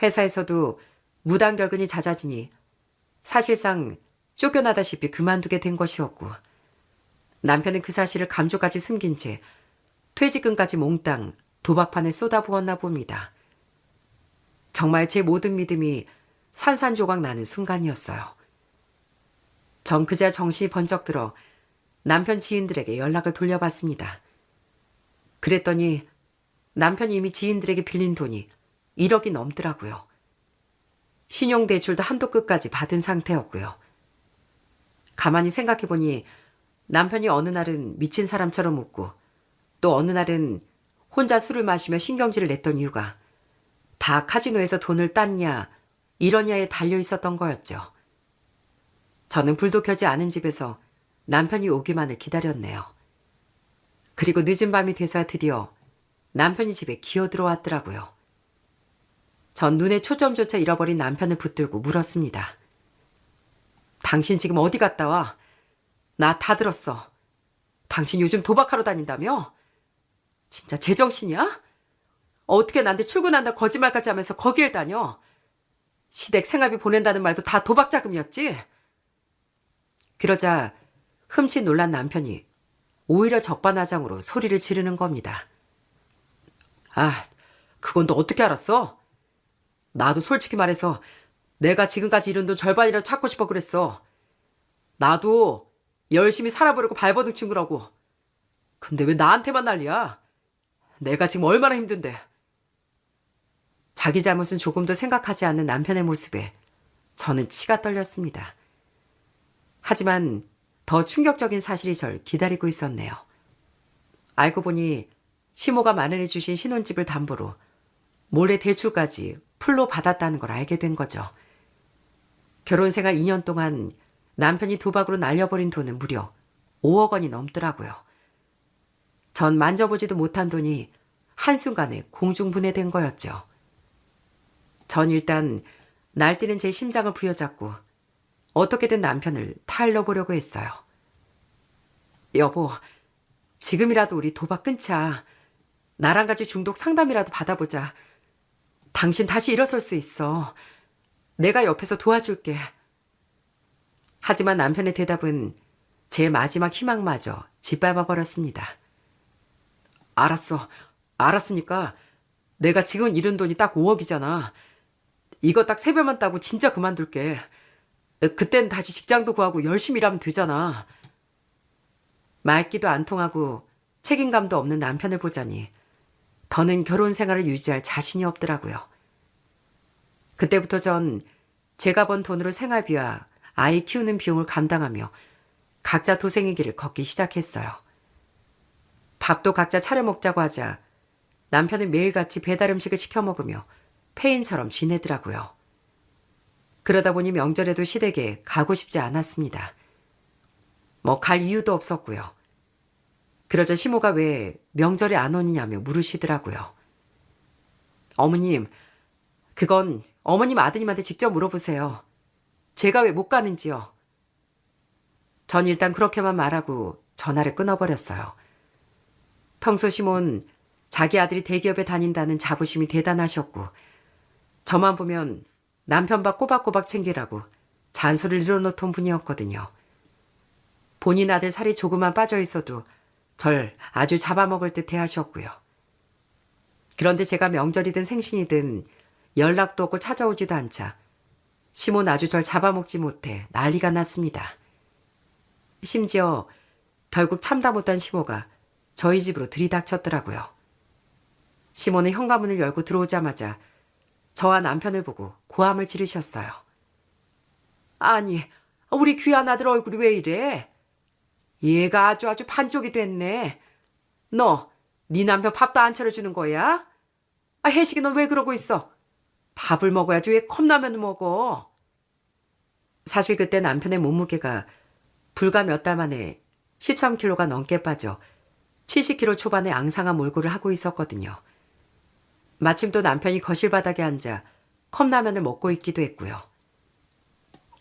회사에서도 무단결근이 잦아지니 사실상 쫓겨나다시피 그만두게 된 것이었고 남편은 그 사실을 감쪽같이 숨긴 채 퇴직금까지 몽땅 도박판에 쏟아부었나 봅니다. 정말 제 모든 믿음이 산산조각 나는 순간이었어요. 전 그자 정신이 번쩍 들어 남편 지인들에게 연락을 돌려봤습니다. 그랬더니 남편이 이미 지인들에게 빌린 돈이 1억이 넘더라고요. 신용대출도 한도 끝까지 받은 상태였고요. 가만히 생각해보니 남편이 어느 날은 미친 사람처럼 웃고 또 어느 날은 혼자 술을 마시며 신경질을 냈던 이유가 다 카지노에서 돈을 땄냐 이러냐에 달려 있었던 거였죠. 저는 불도 켜지 않은 집에서 남편이 오기만을 기다렸네요. 그리고 늦은 밤이 돼서야 드디어 남편이 집에 기어 들어왔더라고요. 전 눈에 초점조차 잃어버린 남편을 붙들고 물었습니다. 당신 지금 어디 갔다 와? 나 다 들었어. 당신 요즘 도박하러 다닌다며? 진짜 제정신이야? 어떻게 나한테 출근한다 거짓말까지 하면서 거길 다녀? 시댁 생활비 보낸다는 말도 다 도박 자금이었지? 그러자 흠칫 놀란 남편이 오히려 적반하장으로 소리를 지르는 겁니다. 아, 그건 너 어떻게 알았어? 나도 솔직히 말해서 내가 지금까지 이룬 돈 절반이라도 찾고 싶어 그랬어. 나도 열심히 살아보려고 발버둥 친 거라고. 근데 왜 나한테만 난리야? 내가 지금 얼마나 힘든데. 자기 잘못은 조금도 생각하지 않는 남편의 모습에 저는 치가 떨렸습니다. 하지만 더 충격적인 사실이 절 기다리고 있었네요. 알고 보니 시모가 마련해 주신 신혼집을 담보로 몰래 대출까지 풀로 받았다는 걸 알게 된 거죠. 결혼 생활 2년 동안 남편이 도박으로 날려버린 돈은 무려 5억 원이 넘더라고요. 전 만져보지도 못한 돈이 한순간에 공중분해된 거였죠. 전 일단 날뛰는 제 심장을 부여잡고 어떻게든 남편을 타일러 보려고 했어요. 여보, 지금이라도 우리 도박 끊자. 나랑 같이 중독 상담이라도 받아보자. 당신 다시 일어설 수 있어. 내가 옆에서 도와줄게. 하지만 남편의 대답은 제 마지막 희망마저 짓밟아 버렸습니다. 알았으니까 내가 지금 잃은 돈이 딱 5억이잖아. 이거 딱 3배만 따고 진짜 그만둘게. 그땐 다시 직장도 구하고 열심히 일하면 되잖아. 말귀도 안 통하고 책임감도 없는 남편을 보자니 더는 결혼 생활을 유지할 자신이 없더라고요. 그때부터 전 제가 번 돈으로 생활비와 아이 키우는 비용을 감당하며 각자 도생의 길을 걷기 시작했어요. 밥도 각자 차려 먹자고 하자 남편은 매일같이 배달 음식을 시켜 먹으며 폐인처럼 지내더라고요. 그러다 보니 명절에도 시댁에 가고 싶지 않았습니다. 뭐 갈 이유도 없었고요. 그러자 시모가 왜 명절에 안 오느냐며 물으시더라고요. 어머님, 그건 어머님 아드님한테 직접 물어보세요. 제가 왜 못 가는지요. 전 일단 그렇게만 말하고 전화를 끊어버렸어요. 평소 시몬 자기 아들이 대기업에 다닌다는 자부심이 대단하셨고 저만 보면 남편 밥 꼬박꼬박 챙기라고 잔소리를 늘어놓던 분이었거든요. 본인 아들 살이 조금만 빠져 있어도 절 아주 잡아먹을 듯 해하셨고요. 그런데 제가 명절이든 생신이든 연락도 없고 찾아오지도 않자 시몬 아주 절 잡아먹지 못해 난리가 났습니다. 심지어 결국 참다 못한 시모가 저희 집으로 들이닥쳤더라고요. 시모는 현관문을 열고 들어오자마자 저와 남편을 보고 고함을 지르셨어요. 아니, 우리 귀한 아들 얼굴이 왜 이래? 얘가 아주 반쪽이 됐네. 너, 네 남편 밥도 안 차려주는 거야? 혜식이 넌 왜 그러고 있어? 밥을 먹어야지 왜 컵라면을 먹어? 사실 그때 남편의 몸무게가 불과 몇 달 만에 13kg가 넘게 빠져 70kg 초반의 앙상한 몰골을 하고 있었거든요. 마침 또 남편이 거실 바닥에 앉아 컵라면을 먹고 있기도 했고요.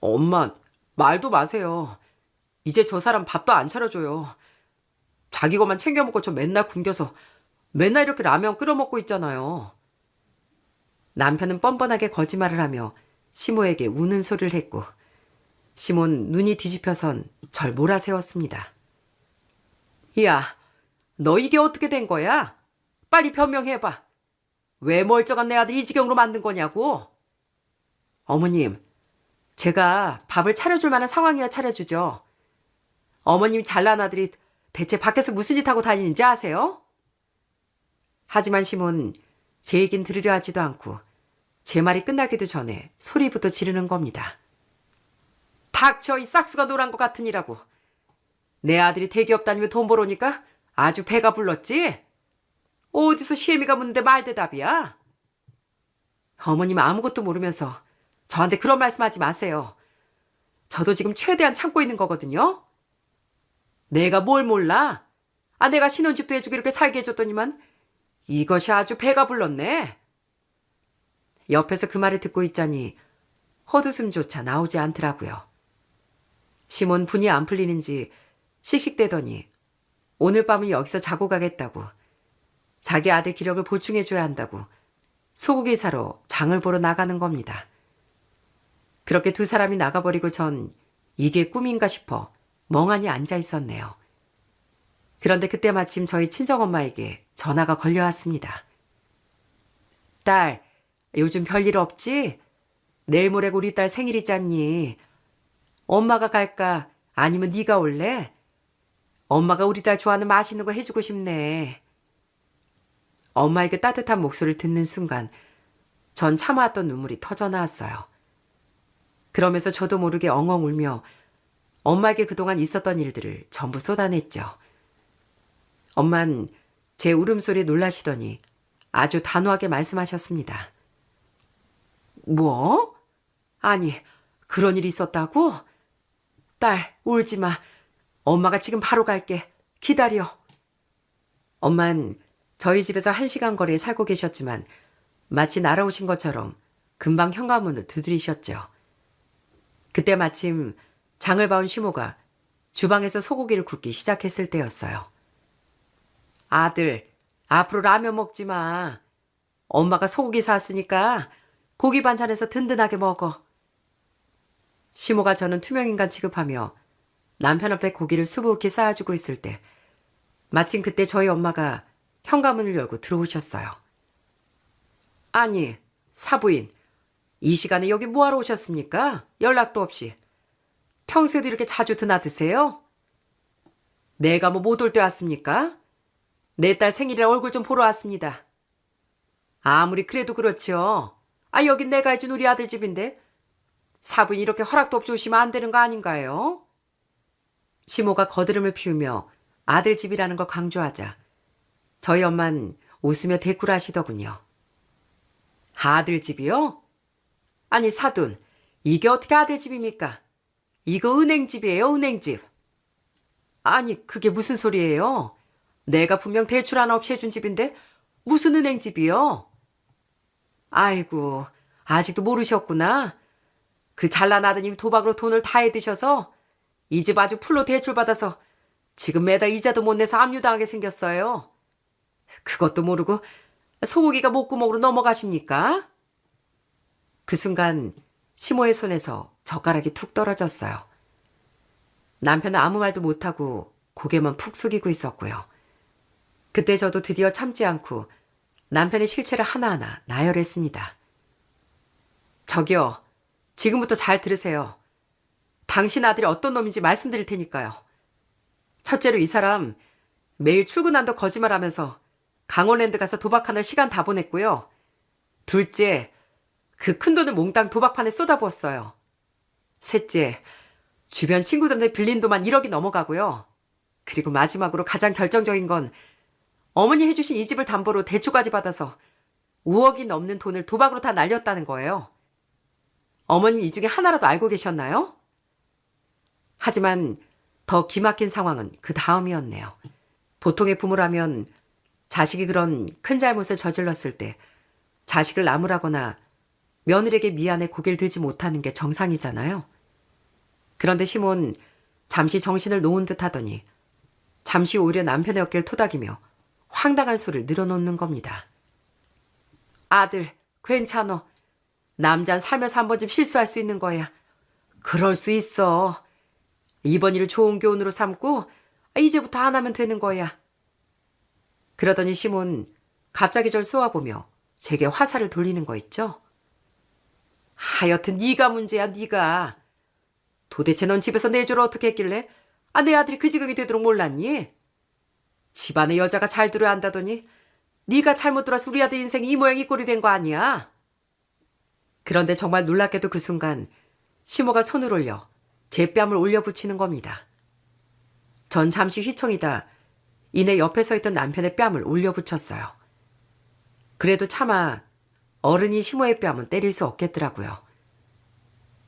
엄마, 말도 마세요. 이제 저 사람 밥도 안 차려줘요. 자기 것만 챙겨 먹고 저 맨날 굶겨서 맨날 이렇게 라면 끓여 먹고 있잖아요. 남편은 뻔뻔하게 거짓말을 하며 시모에게 우는 소리를 했고 시몬 눈이 뒤집혀선 절 몰아세웠습니다. 야, 너 이게 어떻게 된 거야? 빨리 변명해봐. 왜 멀쩡한 내 아들 이 지경으로 만든 거냐고? 어머님, 제가 밥을 차려줄 만한 상황이야 차려주죠. 어머님 잘난 아들이 대체 밖에서 무슨 짓 하고 다니는지 아세요? 하지만 시몬 제 얘긴 들으려 하지도 않고 제 말이 끝나기도 전에 소리부터 지르는 겁니다. 닥쳐, 이 싹수가 노란 것 같으니라고. 내 아들이 대기업 다니며 돈 벌어오니까 아주 배가 불렀지? 어디서 시애미가 묻는데 말대답이야? 어머님 아무것도 모르면서 저한테 그런 말씀하지 마세요. 저도 지금 최대한 참고 있는 거거든요. 내가 뭘 몰라? 내가 신혼집도 해주고 이렇게 살게 해줬더니만 이것이 아주 배가 불렀네. 옆에서 그 말을 듣고 있자니 헛웃음조차 나오지 않더라고요. 시몬 분이 안 풀리는지 씩씩대더니 오늘 밤은 여기서 자고 가겠다고, 자기 아들 기력을 보충해줘야 한다고 소고기 사러 장을 보러 나가는 겁니다. 그렇게 두 사람이 나가버리고 전 이게 꿈인가 싶어 멍하니 앉아 있었네요. 그런데 그때 마침 저희 친정엄마에게 전화가 걸려왔습니다. 딸, 요즘 별일 없지? 내일 모레 우리 딸 생일이잖니. 엄마가 갈까? 아니면 네가 올래? 엄마가 우리 딸 좋아하는 맛있는 거 해주고 싶네. 엄마의 그 따뜻한 목소리를 듣는 순간 전 참아왔던 눈물이 터져 나왔어요. 그러면서 저도 모르게 엉엉 울며 엄마에게 그동안 있었던 일들을 전부 쏟아냈죠. 엄만 제 울음소리에 놀라시더니 아주 단호하게 말씀하셨습니다. 뭐? 아니, 그런 일이 있었다고? 딸, 울지 마. 엄마가 지금 바로 갈게. 기다려. 엄만 저희 집에서 1시간 거리에 살고 계셨지만 마치 날아오신 것처럼 금방 현관문을 두드리셨죠. 그때 마침 장을 봐온 시모가 주방에서 소고기를 굽기 시작했을 때였어요. 아들, 앞으로 라면 먹지 마. 엄마가 소고기 사왔으니까 고기 반찬에서 든든하게 먹어. 시모가 저는 투명인간 취급하며 남편 앞에 고기를 수북히 쌓아주고 있을 때 마침 그때 저희 엄마가 현관문을 열고 들어오셨어요. 아니, 사부인, 이 시간에 여기 뭐하러 오셨습니까? 연락도 없이. 평소에도 이렇게 자주 드나드세요? 내가 뭐 못 올 때 왔습니까? 내 딸 생일이라 얼굴 좀 보러 왔습니다. 아무리 그래도 그렇죠. 여긴 내가 해준 우리 아들 집인데 사부인 이렇게 허락도 없이 오시면 안 되는 거 아닌가요? 시모가 거드름을 피우며 아들 집이라는 걸 강조하자 저희 엄만 웃으며 대꾸를 하시더군요. 아들 집이요? 아니 사돈, 이게 어떻게 아들 집입니까? 이거 은행집이에요, 은행집. 아니 그게 무슨 소리예요? 내가 분명 대출 하나 없이 해준 집인데 무슨 은행집이요? 아이고, 아직도 모르셨구나. 그 잘난 아드님이 도박으로 돈을 다 해드셔서 이 집 아주 풀로 대출 받아서 지금 매달 이자도 못 내서 압류당하게 생겼어요. 그것도 모르고 소고기가 목구멍으로 넘어가십니까? 그 순간 시모의 손에서 젓가락이 툭 떨어졌어요. 남편은 아무 말도 못하고 고개만 푹 숙이고 있었고요. 그때 저도 드디어 참지 않고 남편의 실체를 하나하나 나열했습니다. 저기요, 지금부터 잘 들으세요. 당신 아들이 어떤 놈인지 말씀드릴 테니까요. 첫째로 이 사람 매일 출근한다고 거짓말하면서 강원랜드 가서 도박하는 시간 다 보냈고요. 둘째, 그 큰돈을 몽땅 도박판에 쏟아부었어요. 셋째, 주변 친구들한테 빌린 돈만 1억이 넘어가고요. 그리고 마지막으로 가장 결정적인 건 어머니 해주신 이 집을 담보로 대출까지 받아서 5억이 넘는 돈을 도박으로 다 날렸다는 거예요. 어머님 이 중에 하나라도 알고 계셨나요? 하지만 더 기막힌 상황은 그 다음이었네요. 보통의 부모라면 자식이 그런 큰 잘못을 저질렀을 때 자식을 나무라거나 며느리에게 미안해 고개를 들지 못하는 게 정상이잖아요. 그런데 시몬 잠시 정신을 놓은 듯 하더니 잠시 오히려 남편의 어깨를 토닥이며 황당한 소리를 늘어놓는 겁니다. 아들, 괜찮어. 남잔 살면서 한 번쯤 실수할 수 있는 거야. 그럴 수 있어. 이번 일을 좋은 교훈으로 삼고 이제부터 안 하면 되는 거야. 그러더니 시몬 갑자기 절 쏘아보며 제게 화살을 돌리는 거 있죠? 하여튼 네가 문제야, 네가. 도대체 넌 집에서 내조를 어떻게 했길래 내 아들이 그 지경이 되도록 몰랐니? 집안에 여자가 잘 들어야 한다더니 네가 잘못 들어서 우리 아들 인생이 이 모양 이 꼴이 된 거 아니야? 그런데 정말 놀랍게도 그 순간 시모가 손을 올려 제 뺨을 올려 붙이는 겁니다. 전 잠시 휘청이다 이내 옆에 서 있던 남편의 뺨을 올려 붙였어요. 그래도 차마 어른이 시모의 뺨은 때릴 수 없겠더라고요.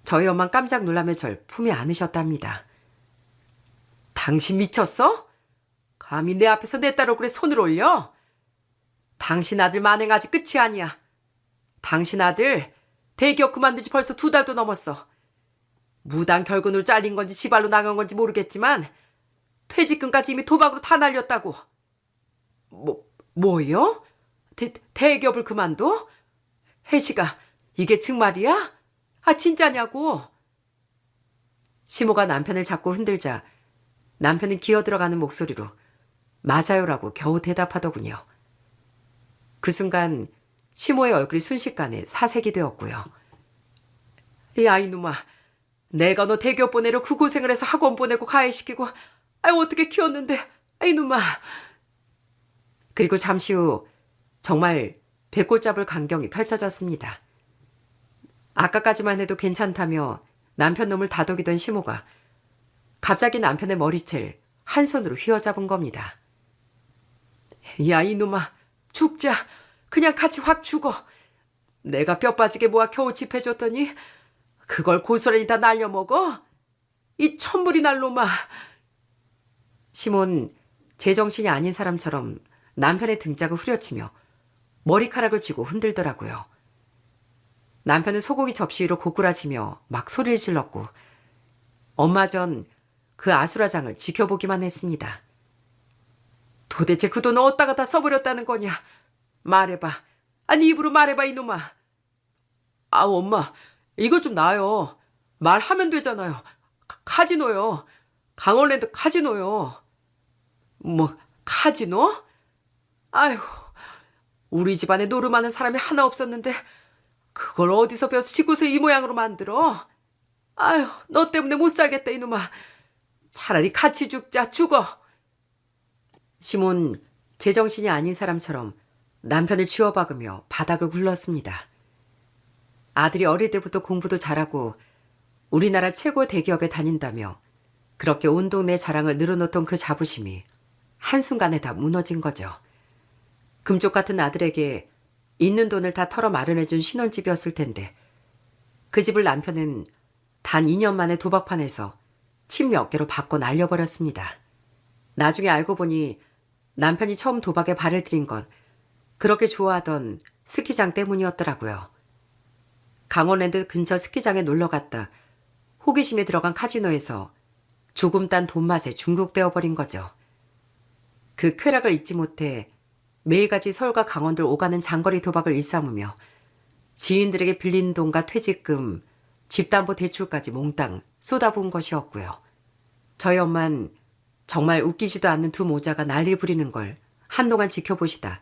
저희 엄마는 깜짝 놀라며 절 품에 안으셨답니다. 당신 미쳤어? 감히 내 앞에서 내 딸 얼굴에 손을 올려? 당신 아들 만행 아직 끝이 아니야. 당신 아들 대기업 그만둔 지 벌써 2달도 넘었어. 무단 결근으로 잘린 건지 지발로 나간 건지 모르겠지만 퇴직금까지 이미 도박으로 다 날렸다고. 뭐요? 대기업을 그만둬? 혜식아, 이게 정말이야? 진짜냐고? 시모가 남편을 잡고 흔들자 남편은 기어 들어가는 목소리로 맞아요라고 겨우 대답하더군요. 그 순간 시모의 얼굴이 순식간에 사색이 되었고요. 야, 이놈아. 내가 너 대기업 보내려 그 고생을 해서 학원 보내고 가해시키고 어떻게 키웠는데 이놈아. 그리고 잠시 후 정말 배꼽 잡을 광경이 펼쳐졌습니다. 아까까지만 해도 괜찮다며 남편 놈을 다독이던 시모가 갑자기 남편의 머리채를 한 손으로 휘어잡은 겁니다. 야, 이놈아. 죽자. 그냥 같이 확 죽어. 내가 뼈 빠지게 모아 겨우 집해줬더니 그걸 고스란히 다 날려먹어? 이 천불이 날 놈아. 시몬 제정신이 아닌 사람처럼 남편의 등짝을 후려치며 머리카락을 쥐고 흔들더라고요. 남편은 소고기 접시 위로 고꾸라지며 막 소리를 질렀고 엄마 전 그 아수라장을 지켜보기만 했습니다. 도대체 그 돈을 어디다가 다 써버렸다는 거냐? 말해봐. 네 입으로 말해봐, 이놈아. 엄마. 이거 좀 나아요. 말하면 되잖아요. 카지노요. 강원랜드 카지노요. 뭐 카지노? 아휴. 우리 집안에 노름하는 사람이 하나 없었는데 그걸 어디서 배워서 지고서 이 모양으로 만들어? 아휴. 너 때문에 못 살겠다, 이놈아. 차라리 같이 죽자. 죽어. 시몬 제정신이 아닌 사람처럼 남편을 쥐어박으며 바닥을 굴렀습니다. 아들이 어릴 때부터 공부도 잘하고 우리나라 최고 대기업에 다닌다며 그렇게 온 동네 자랑을 늘어놓던 그 자부심이 한순간에 다 무너진 거죠. 금쪽 같은 아들에게 있는 돈을 다 털어 마련해준 신혼집이었을 텐데 그 집을 남편은 단 2년 만에 도박판에서 침 몇 개로 바꿔 날려버렸습니다. 나중에 알고 보니 남편이 처음 도박에 발을 들인 건 그렇게 좋아하던 스키장 때문이었더라고요. 강원랜드 근처 스키장에 놀러갔다 호기심에 들어간 카지노에서 조금 딴 돈맛에 중독되어 버린 거죠. 그 쾌락을 잊지 못해 매일같이 서울과 강원들 오가는 장거리 도박을 일삼으며 지인들에게 빌린 돈과 퇴직금, 집담보대출까지 몽땅 쏟아부은 것이었고요. 저희 엄만 정말 웃기지도 않는 두 모자가 난리 부리는 걸 한동안 지켜보시다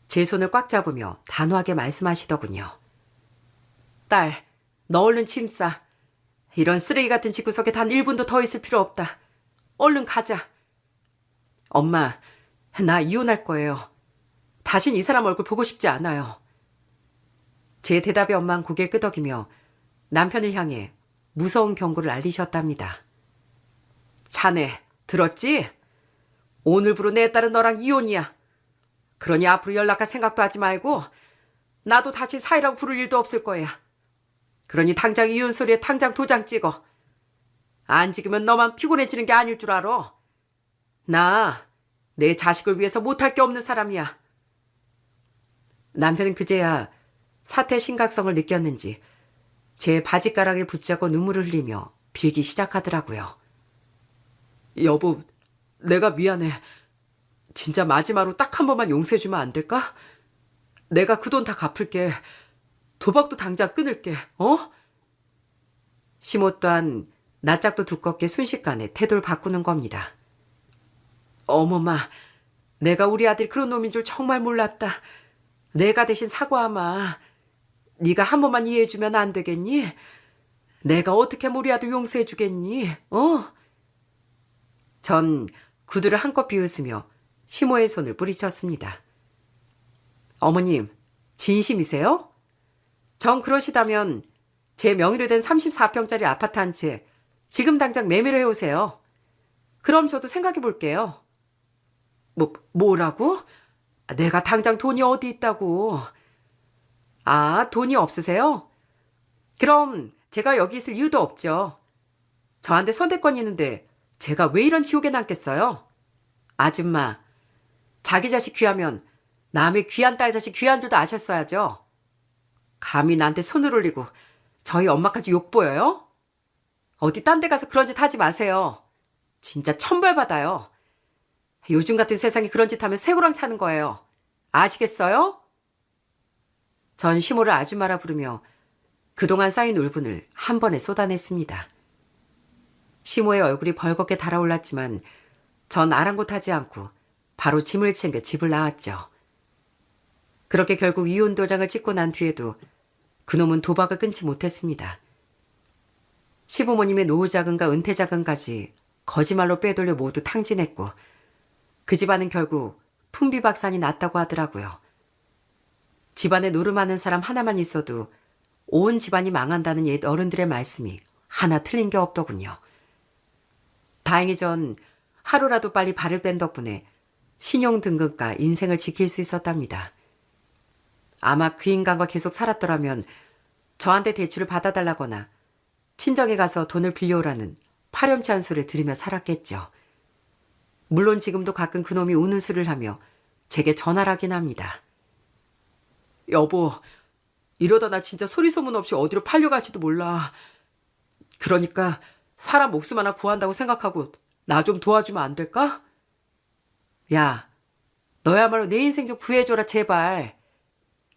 제 손을 꽉 잡으며 단호하게 말씀하시더군요. 딸, 너 얼른 짐 싸. 이런 쓰레기 같은 집구석에 단 1분도 더 있을 필요 없다. 얼른 가자. 엄마, 나 이혼할 거예요. 다신 이 사람 얼굴 보고 싶지 않아요. 제 대답에 엄마는 고개를 끄덕이며 남편을 향해 무서운 경고를 알리셨답니다. 자네, 들었지? 오늘부로 내 딸은 너랑 이혼이야. 그러니 앞으로 연락할 생각도 하지 말고 나도 다시 사이라고 부를 일도 없을 거야. 그러니 당장 이혼 소리에 당장 도장 찍어. 안 찍으면 너만 피곤해지는 게 아닐 줄 알아. 나 내 자식을 위해서 못할 게 없는 사람이야. 남편은 그제야 사태의 심각성을 느꼈는지 제 바지가랑을 붙잡고 눈물을 흘리며 빌기 시작하더라고요. 여보, 내가 미안해. 진짜 마지막으로 딱 한 번만 용서해주면 안 될까? 내가 그 돈 다 갚을게. 도박도 당장 끊을게. 시모 또한 낯짝도 두껍게 순식간에 태도를 바꾸는 겁니다. 어머마, 내가 우리 아들이 그런 놈인 줄 정말 몰랐다. 내가 대신 사과하마. 네가 한 번만 이해해주면 안 되겠니? 내가 어떻게 우리 아들 용서해주겠니? 전 구두를 한껏 비웃으며 시모의 손을 뿌리쳤습니다. 어머님, 진심이세요? 정 그러시다면 제 명의로 된 34평짜리 아파트 한 채 지금 당장 매매를 해오세요. 그럼 저도 생각해 볼게요. 뭐라고? 내가 당장 돈이 어디 있다고. 돈이 없으세요? 그럼 제가 여기 있을 이유도 없죠. 저한테 선택권이 있는데 제가 왜 이런 지옥에 남겠어요? 아줌마, 자기 자식 귀하면 남의 귀한 딸 자식 귀한 줄도 아셨어야죠. 감히 나한테 손을 올리고 저희 엄마까지 욕보여요? 어디 딴 데 가서 그런 짓 하지 마세요. 진짜 천벌받아요. 요즘 같은 세상에 그런 짓 하면 새우랑 차는 거예요. 아시겠어요? 전 시모를 아줌마라 부르며 그동안 쌓인 울분을 한 번에 쏟아냈습니다. 시모의 얼굴이 벌겋게 달아올랐지만 전 아랑곳하지 않고 바로 짐을 챙겨 집을 나왔죠. 그렇게 결국 이혼 도장을 찍고 난 뒤에도 그놈은 도박을 끊지 못했습니다. 시부모님의 노후자금과 은퇴자금까지 거짓말로 빼돌려 모두 탕진했고 그 집안은 결국 풍비박산이 났다고 하더라고요. 집안에 노름하는 사람 하나만 있어도 온 집안이 망한다는 옛 어른들의 말씀이 하나 틀린 게 없더군요. 다행히 전 하루라도 빨리 발을 뺀 덕분에 신용등급과 인생을 지킬 수 있었답니다. 아마 그 인간과 계속 살았더라면 저한테 대출을 받아달라거나 친정에 가서 돈을 빌려오라는 파렴치 한 소리를 들으며 살았겠죠. 물론 지금도 가끔 그놈이 우는 소리를 하며 제게 전화를 하긴 합니다. 여보, 이러다 나 진짜 소리 소문 없이 어디로 팔려갈지도 몰라. 그러니까 사람 목숨 하나 구한다고 생각하고 나 좀 도와주면 안 될까? 야, 너야말로 내 인생 좀 구해줘라 제발.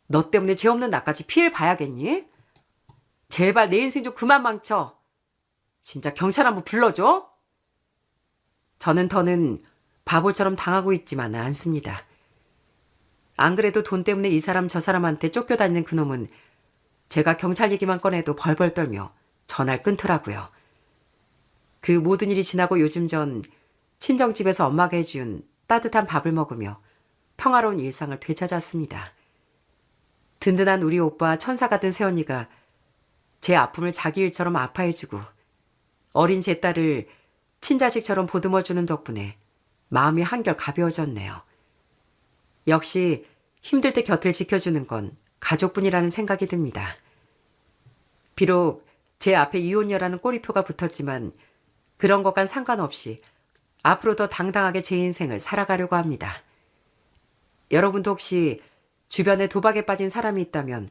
너 때문에 죄 없는 나까지 피해를 봐야겠니? 제발 내 인생 좀 그만 망쳐. 진짜 경찰 한번 불러줘? 저는 더는 바보처럼 당하고 있지만은 않습니다. 안 그래도 돈 때문에 이 사람 저 사람한테 쫓겨다니는 그놈은 제가 경찰 얘기만 꺼내도 벌벌 떨며 전화를 끊더라고요. 그 모든 일이 지나고 요즘 전 친정집에서 엄마가 해준 따뜻한 밥을 먹으며 평화로운 일상을 되찾았습니다. 든든한 우리 오빠 천사 같은 새언니가 제 아픔을 자기 일처럼 아파해주고 어린 제 딸을 친자식처럼 보듬어주는 덕분에 마음이 한결 가벼워졌네요. 역시 힘들 때 곁을 지켜주는 건 가족뿐이라는 생각이 듭니다. 비록 제 앞에 이혼녀라는 꼬리표가 붙었지만 그런 것과는 상관없이 앞으로 더 당당하게 제 인생을 살아가려고 합니다. 여러분도 혹시 주변에 도박에 빠진 사람이 있다면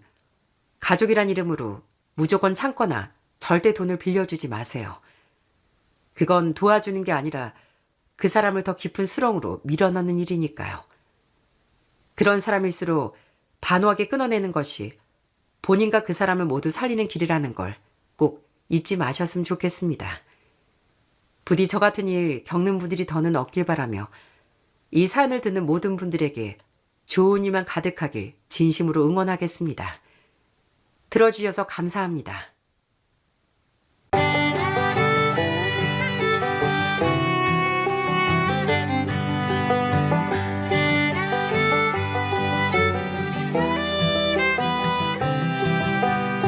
가족이란 이름으로 무조건 참거나 절대 돈을 빌려주지 마세요. 그건 도와주는 게 아니라 그 사람을 더 깊은 수렁으로 밀어넣는 일이니까요. 그런 사람일수록 단호하게 끊어내는 것이 본인과 그 사람을 모두 살리는 길이라는 걸 꼭 잊지 마셨으면 좋겠습니다. 부디 저 같은 일 겪는 분들이 더는 없길 바라며 이 사연을 듣는 모든 분들에게 좋은 일만 가득하길 진심으로 응원하겠습니다. 들어주셔서 감사합니다.